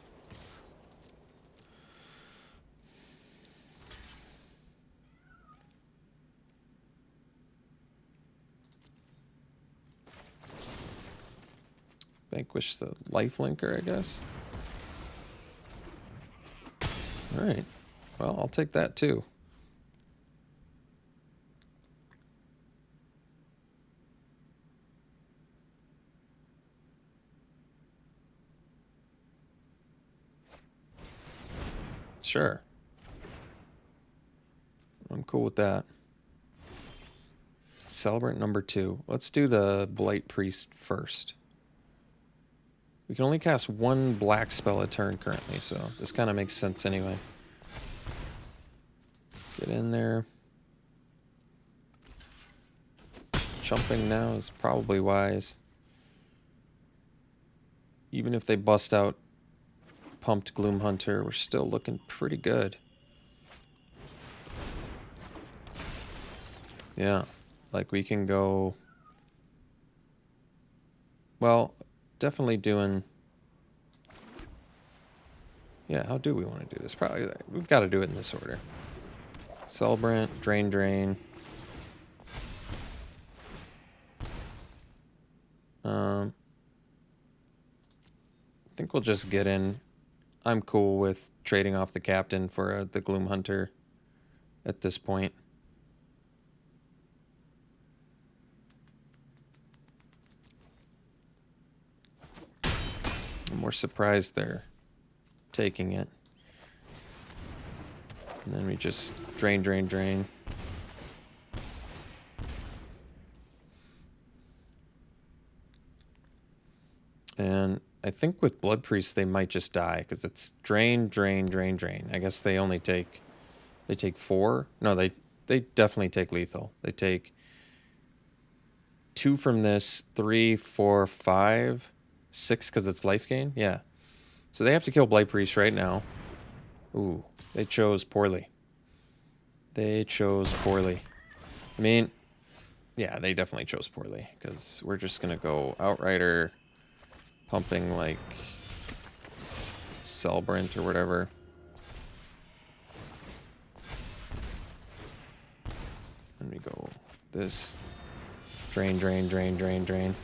Vanquish the lifelinker, I guess. Alright. Well, I'll take that too. Sure. I'm cool with that. Celebrant number 2. Let's do the Blight Priest first. We can only cast 1 black spell a turn currently, so this kind of makes sense anyway. Get in there. Jumping now is probably wise. Even if they bust out Pumped Gloom Hunter, we're still looking pretty good. Yeah, like we can go... Well, definitely doing... Yeah, how do we want to do this? Probably, we've got to do it in this order. Celebrant, Drain, Drain. I think we'll just get in. I'm cool with trading off the captain for the Gloom Hunter at this point. I'm more surprised they're taking it. And then we just drain, drain, drain. And I think with Blood Priest they might just die because it's drain, drain, drain, drain. I guess they only take 4. No, they definitely take lethal. They take 2 from this, 3, 4, 5, 6 because it's life gain. Yeah. So they have to kill Blight Priest right now. Ooh, they chose poorly. They chose poorly. I mean, yeah, they definitely chose poorly because we're just going to go Outrider, pumping like Celebrant or whatever. And we go this. Drain, drain, drain, drain, drain.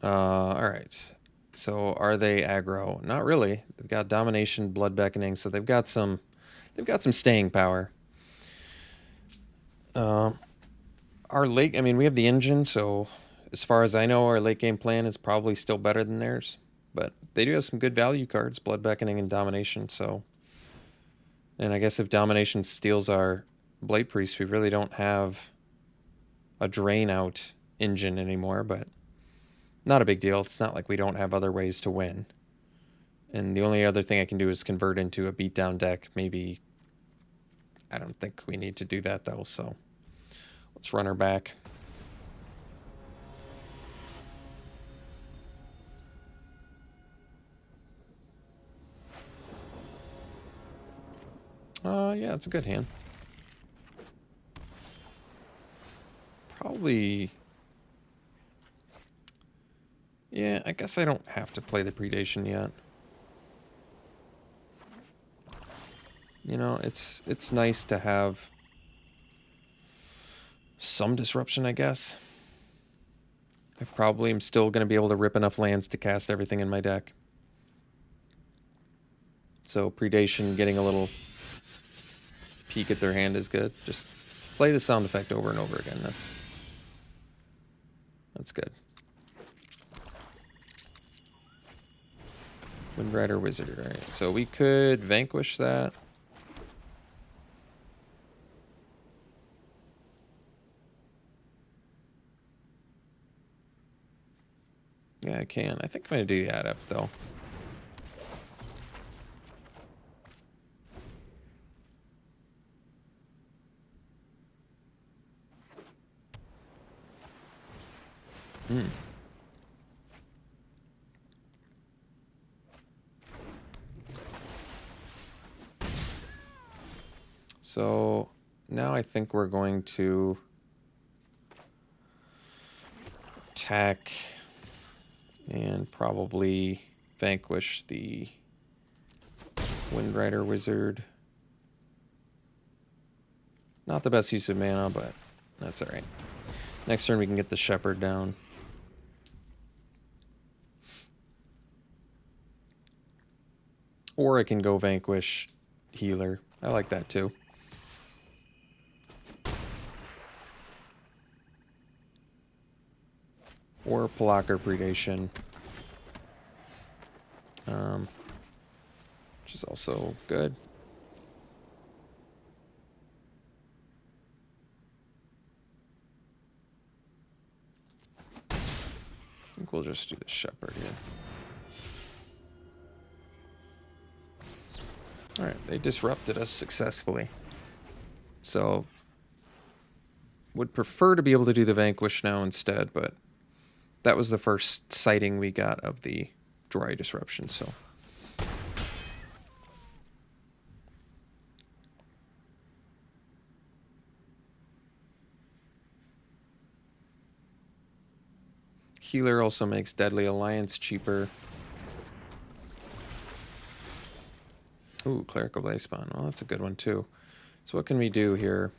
All right. So are they aggro? Not really. They've got domination, blood beckoning, so they've got some staying power. Our late, I mean, we have the engine, so as far as I know, our late game plan is probably still better than theirs. But they do have some good value cards, blood beckoning and domination. So, and I guess if domination steals our Blight Priest, we really don't have a drain out engine anymore. But not a big deal. It's not like we don't have other ways to win. And the only other thing I can do is convert into a beatdown deck. Maybe, I don't think we need to do that though, so let's run her back. Yeah, it's a good hand. Probably... Yeah, I guess I don't have to play the Predation yet. You know, it's nice to have some disruption, I guess. I probably am still going to be able to rip enough lands to cast everything in my deck. So Predation, getting a little peek at their hand is good. Just play the sound effect over and over again. That's good. Windrider Wizard, alright. So we could vanquish that. Yeah, I can. I think I'm going to do the Adept, though. Hmm. So now I think we're going to attack and probably vanquish the Windrider Wizard. Not the best use of mana, but that's alright. Next turn we can get the Shepherd down. Or I can go vanquish Healer. I like that too. Or Blocker Predation. Which is also good. I think we'll just do the Shepherd here. Alright, they disrupted us successfully. So, would prefer to be able to do the Vanquish now instead, but that was the first sighting we got of the Dry Disruption, so. Healer also makes Deadly Alliance cheaper. Ooh, Clerical Blazespawn. Well, that's a good one too. So what can we do here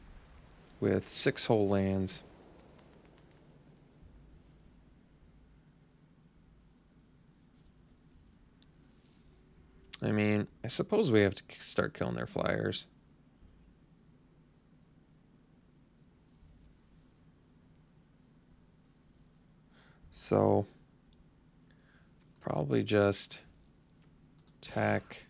with 6 whole lands? I mean, I suppose we have to start killing their flyers. So, probably just attack.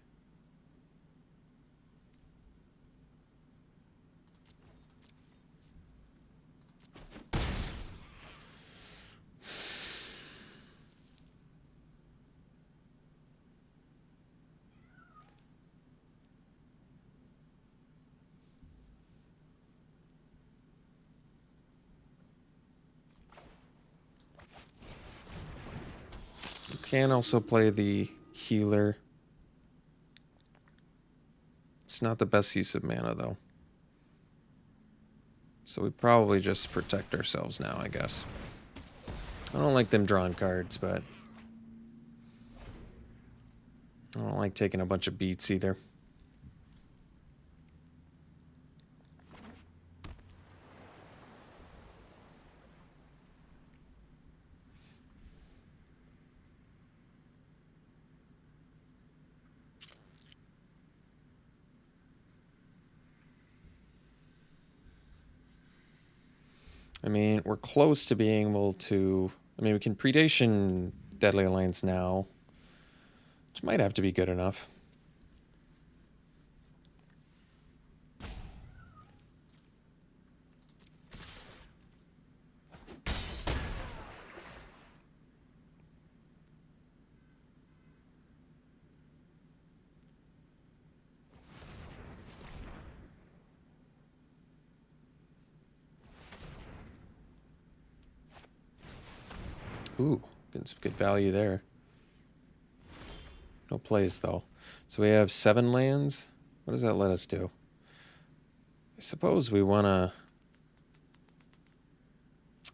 Can also play the Healer. It's not the best use of mana, though. So we probably just protect ourselves now, I guess. I don't like them drawing cards, but I don't like taking a bunch of beats either. I mean, we're close to being able to... I mean, we can Predation Deadly Alliance now, which might have to be good enough. Ooh, getting some good value there. No plays, though. So we have 7 lands. What does that let us do? I suppose we want to...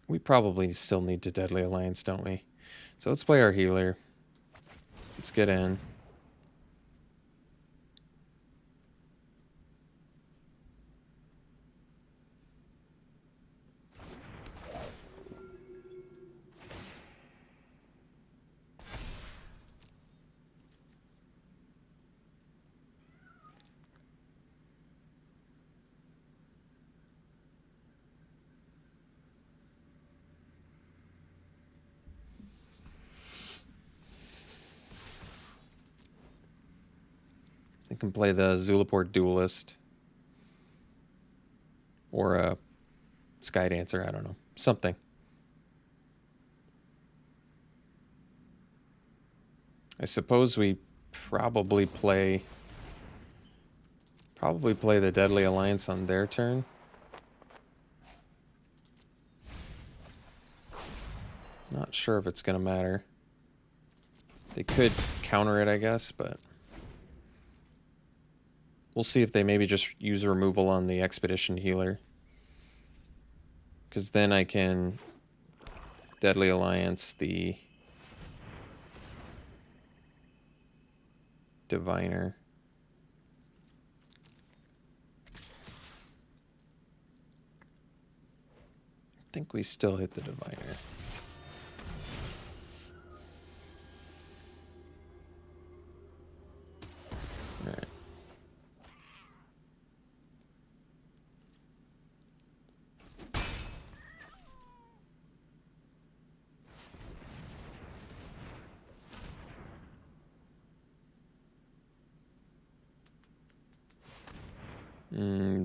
We probably still need to Deadly Alliance, don't we? So let's play our Healer. Let's get in. I can play the Zulaport Duelist. Or a Sky Dancer, I don't know. Something. I suppose we probably play the Deadly Alliance on their turn. Not sure if it's going to matter. They could counter it, I guess, but we'll see if they maybe just use removal on the Expedition Healer. Because then I can Deadly Alliance the Diviner. I think we still hit the Diviner. Alright.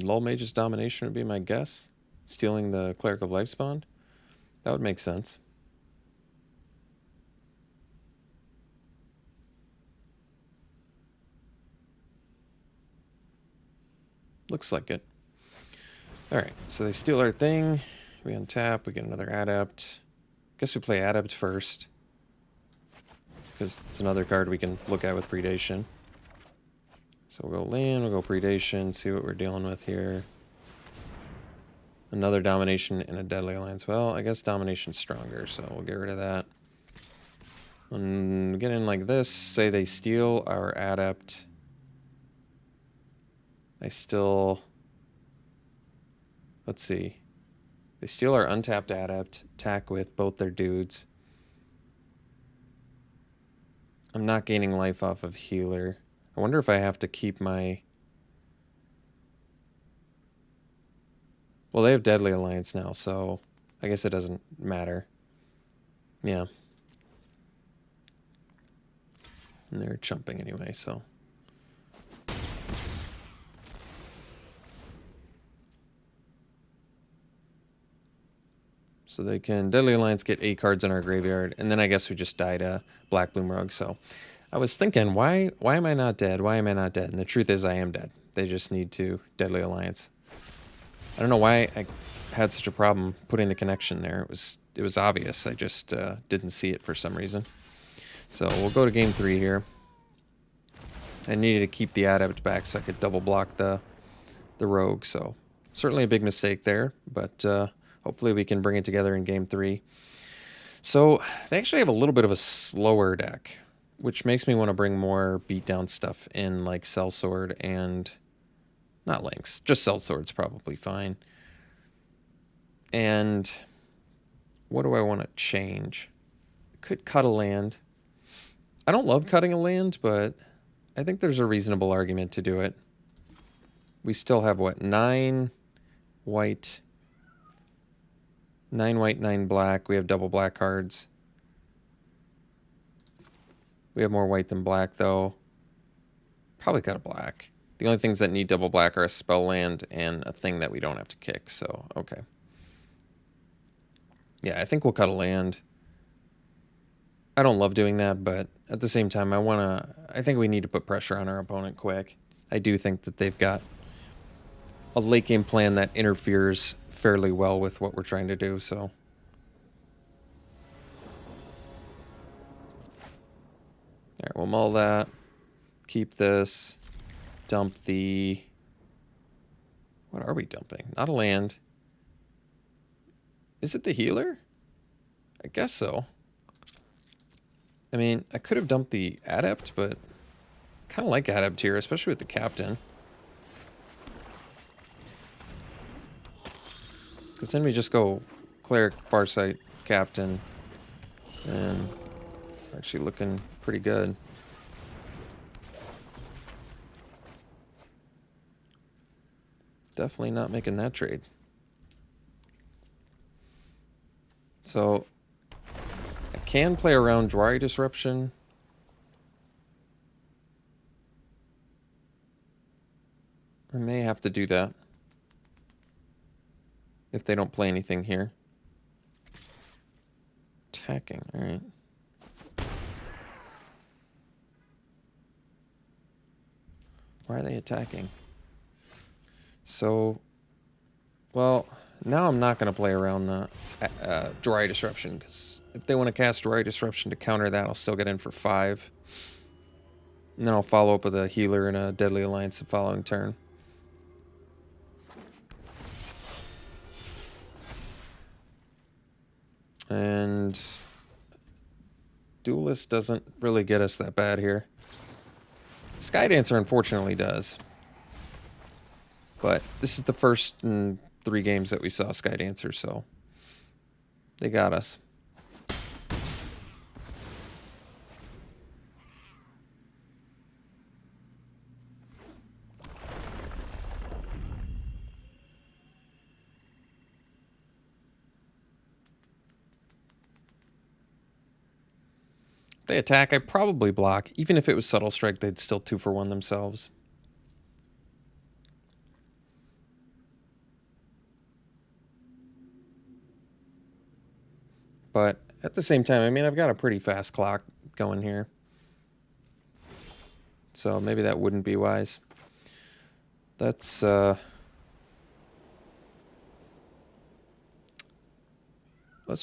Lull Mage's Domination would be my guess. Stealing the Cleric of Lifespawn? That would make sense. Looks like it. Alright, so they steal our thing. We untap, we get another Adept. Guess we play Adept first. Because it's another card we can look at with Predation. So we'll go land, we'll go Predation, see what we're dealing with here. Another Domination and a Deadly Alliance. Well, I guess Domination's stronger, so we'll get rid of that. And get in like this. Say they steal our Adept. I still... Let's see. They steal our untapped Adept. Attack with both their dudes. I'm not gaining life off of Healer. I wonder if I have to keep my... Well, they have Deadly Alliance now, so I guess it doesn't matter. Yeah. And they're chumping anyway, so... So they can Deadly Alliance, get 8 cards in our graveyard, and then I guess we just died a Black Bloom Rug. So I was thinking, why am I not dead? Why am I not dead? And the truth is I am dead. They just need to Deadly Alliance. I don't know why I had such a problem putting the connection there. It was obvious. I just didn't see it for some reason. So we'll go to game 3 here. I needed to keep the Adept back so I could double block the Rogue. So certainly a big mistake there, but... hopefully we can bring it together in game 3. So they actually have a little bit of a slower deck, which makes me want to bring more beatdown stuff in, like Sellsword and... Not Lynx, just Sellsword's probably fine. And what do I want to change? Could cut a land. I don't love cutting a land, but I think there's a reasonable argument to do it. We still have, what, 9 white... 9 white, 9 black. We have double black cards. We have more white than black, though. Probably got a black. The only things that need double black are a spell land and a thing that we don't have to kick, so okay. Yeah, I think we'll cut a land. I don't love doing that, but at the same time, I think we need to put pressure on our opponent quick. I do think that they've got a late game plan that interferes fairly well with what we're trying to do, so. All right, we'll mull that. Keep this. Dump the... What are we dumping? Not a land. Is it the healer? I guess so. I mean, I could have dumped the Adept, but I kind of like Adept here, especially with the Captain. Because then we just go Cleric, Farsight, Captain, and we're actually looking pretty good. Definitely not making that trade. So I can play around Dry Disruption. I may have to do that if they don't play anything here. Attacking, alright. Why are they attacking? So, well, Now I'm not going to play around the Dry Disruption, because if they want to cast Dry Disruption to counter that, I'll still get in for 5. And then I'll follow up with a healer and a Deadly Alliance the following turn. And Duelist doesn't really get us that bad here. Skydancer unfortunately does. But this is the first in 3 games that we saw Skydancer, so they got us. If they attack, I probably block. Even if it was Subtle Strike, they'd still 2-for-1 themselves. But at the same time, I mean, I've got a pretty fast clock going here. So maybe that wouldn't be wise. That's, let's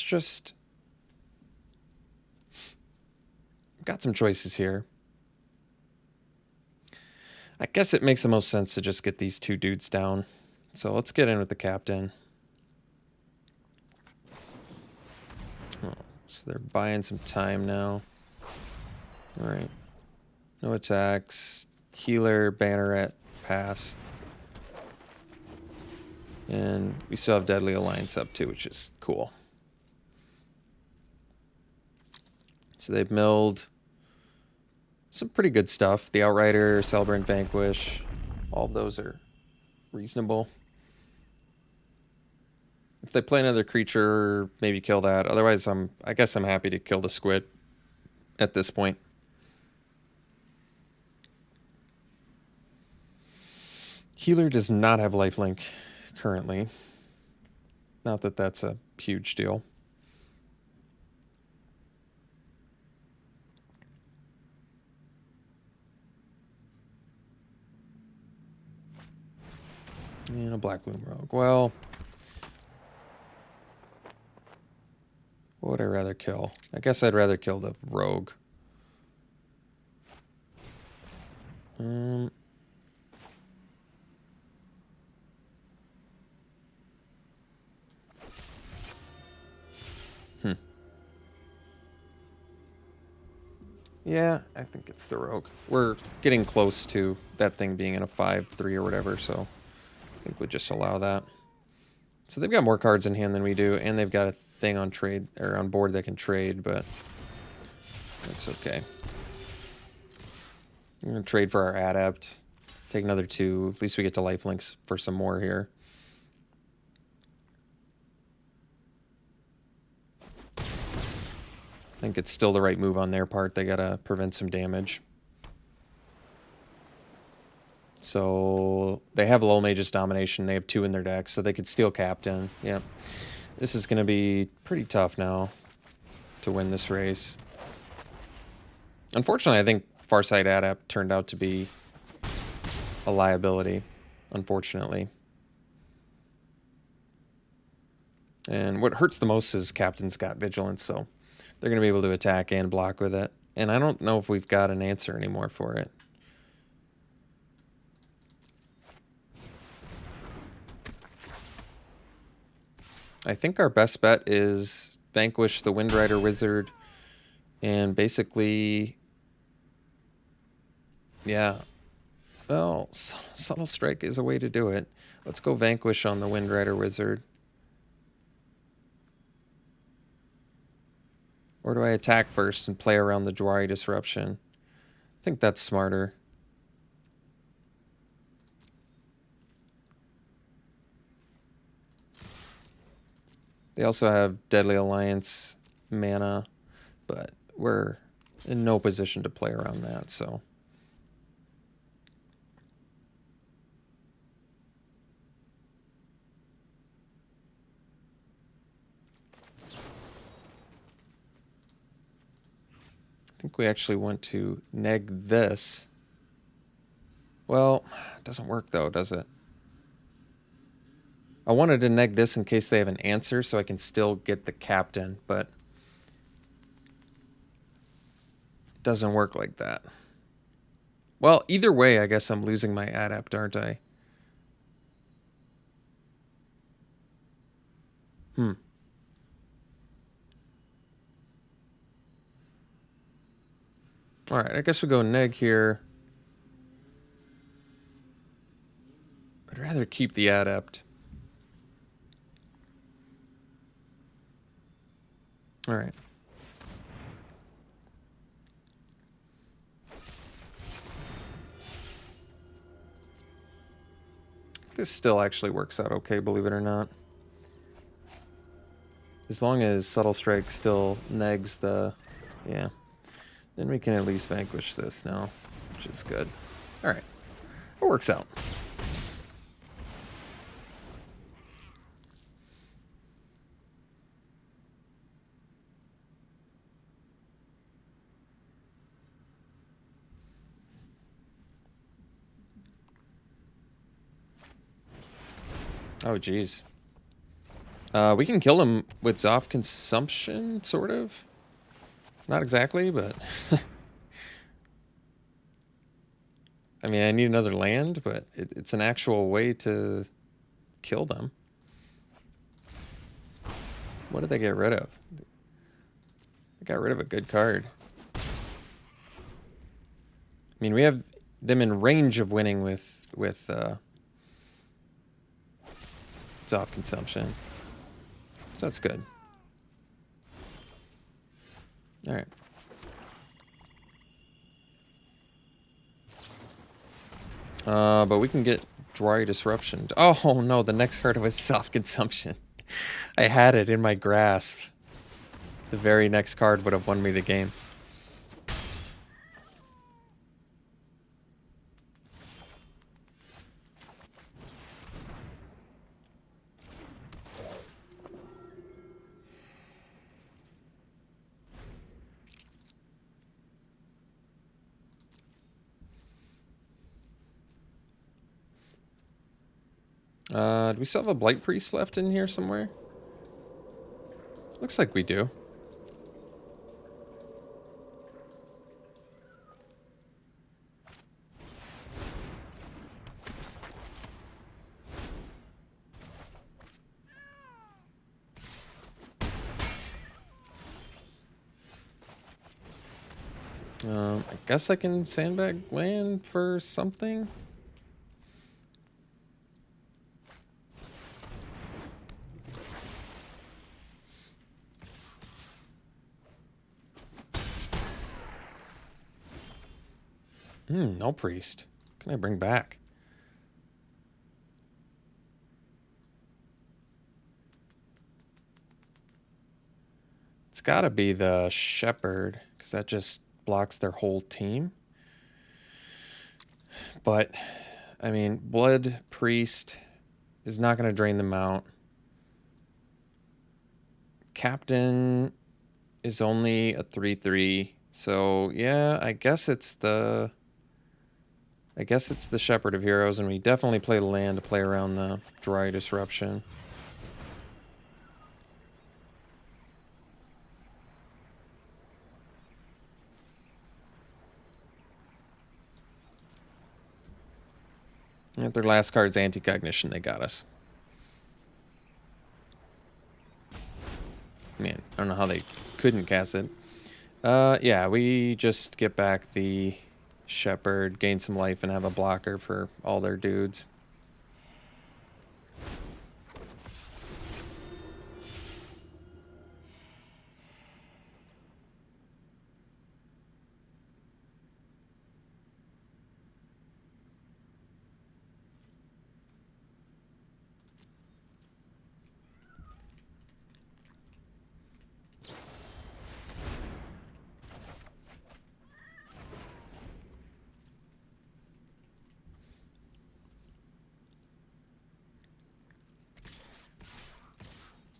just... Got some choices here. I guess it makes the most sense to just get these 2 dudes down. So let's get in with the captain. Oh, so they're buying some time now. Alright. No attacks. Healer, Banneret, pass. And we still have Deadly Alliance up too, which is cool. So they've milled some pretty good stuff. The Outrider, Celebrant, Vanquish, all of those are reasonable. If they play another creature, maybe kill that. Otherwise, I guess I'm happy to kill the squid at this point. Healer does not have lifelink currently. Not that that's a huge deal. And a Black Loom Rogue. Well, what would I rather kill? I guess I'd rather kill the Rogue. Yeah, I think it's the Rogue. We're getting close to that thing being in a 5/3 or whatever, so I think we'd just allow that. So they've got more cards in hand than we do, and they've got a thing on trade or on board that can trade, but that's okay. I'm gonna trade for our Adept, take another 2. At least we get to lifelinks for some more here. I think it's still the right move on their part. They gotta prevent some damage. So they have Low Mage's Domination. They have 2 in their deck, so they could steal Captain. Yep. This is gonna be pretty tough now to win this race. Unfortunately, I think Farsight Adept turned out to be a liability, unfortunately. And what hurts the most is Captain's got Vigilance, so they're going to be able to attack and block with it. And I don't know if we've got an answer anymore for it. I think our best bet is Vanquish the Windrider Wizard and basically... Yeah. Well, Subtle Strike is a way to do it. Let's go Vanquish on the Windrider Wizard. Or do I attack first and play around the Dry Disruption? I think that's smarter. They also have Deadly Alliance mana, but we're in no position to play around that, so... I think we actually want to neg this. Well, it doesn't work though, does it? I wanted to neg this in case they have an answer so I can still get the captain, but it doesn't work like that. Well, either way, I guess I'm losing my adept, aren't I? Alright, I guess we go neg here. I'd rather keep the adept. Alright. This still actually works out okay, believe it or not. As long as Subtle Strike still negs the... Yeah. Then we can at least vanquish this now, which is good. Alright. It works out. Oh, geez. We can kill him with Zoff Consumption, sort of. Not exactly, but... I mean, I need another land, but it's an actual way to kill them. What did they get rid of? They got rid of a good card. I mean, we have them in range of winning with Zoff Consumption. So that's good. Alright. But we can get Dry Disruption. Oh no, the next card was Soft Consumption. I had it in my grasp. The very next card would have won me the game. Do we still have a Blight Priest left in here somewhere? Looks like we do. I guess I can sandbag land for something. No priest. What can I bring back? It's gotta be the shepherd, because that just blocks their whole team. But, I mean, blood priest is not gonna drain them out. Captain is only a 3/3, so yeah, I guess it's the Shepherd of Heroes, and we definitely play the land to play around the Dry Disruption. And if their last card's Anti-Cognition, they got us. Man, I don't know how they couldn't cast it. Yeah, we just get back the Shepherd, gain some life, and have a blocker for all their dudes.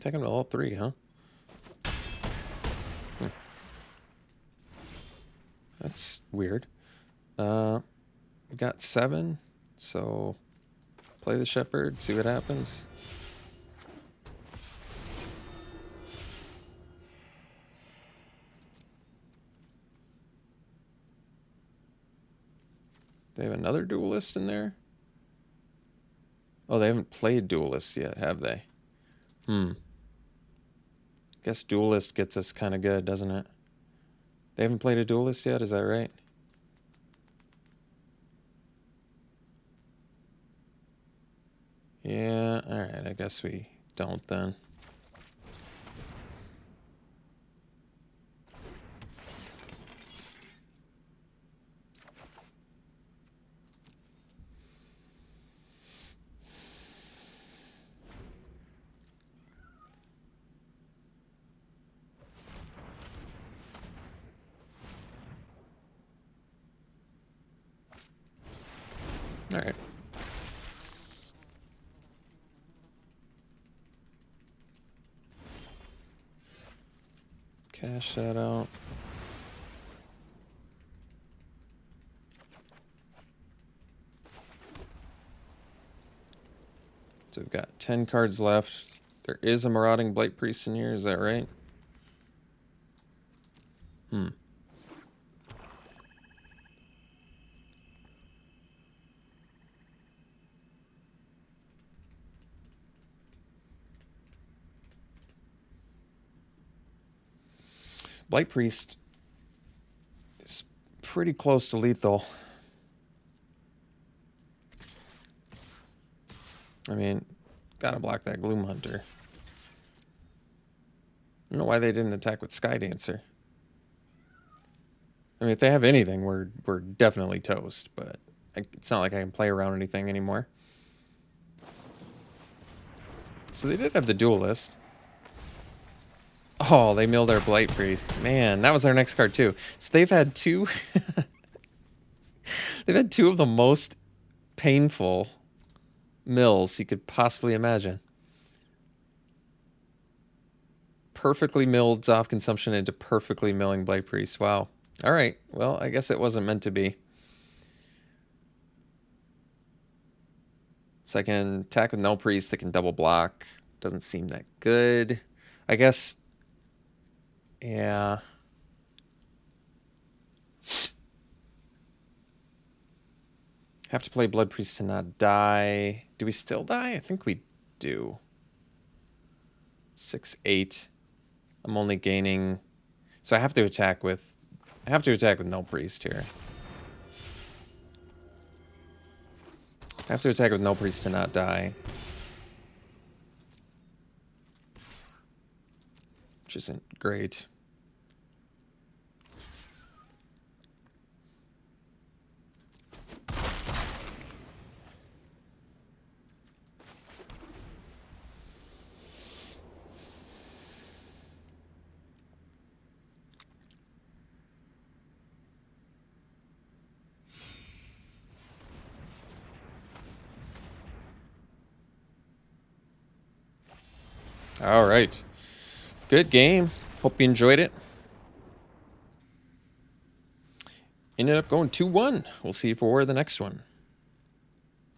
Taking all three, huh? That's weird. We got 7, so play the Shepherd, see what happens. They have another duelist in there? Oh, they haven't played duelist yet, have they? Guess duelist gets us kind of good, doesn't it? They haven't played a duelist yet, is that right? Yeah, alright, I guess we don't then. Alright. Cash that out. So we've got 10 cards left. There is a Marauding Blight Priest in here, is that right? Blight Priest is pretty close to lethal. I mean, gotta block that Gloom Hunter. I don't know why they didn't attack with Sky Dancer. I mean, if they have anything, we're definitely toast, but it's not like I can play around anything anymore. So they did have the Duelist. Oh, they milled our Blight Priest. Man, that was our next card too. So they've had two... they've had two of the most painful mills you could possibly imagine. Perfectly milled Zoff consumption into perfectly milling Blight Priest. Wow. All right. Well, I guess it wasn't meant to be. So I can attack with Null Priest that can double block. Doesn't seem that good. I guess... yeah. Have to play Blood Priest to not die. Do we still die? I think we do. 6/8. I'm only gaining... so I have to attack with... I have to attack with Null Priest here. I have to attack with Null Priest to not die. Which isn't great. All right. Good game. Hope you enjoyed it. Ended up going 2-1. We'll see you for the next one.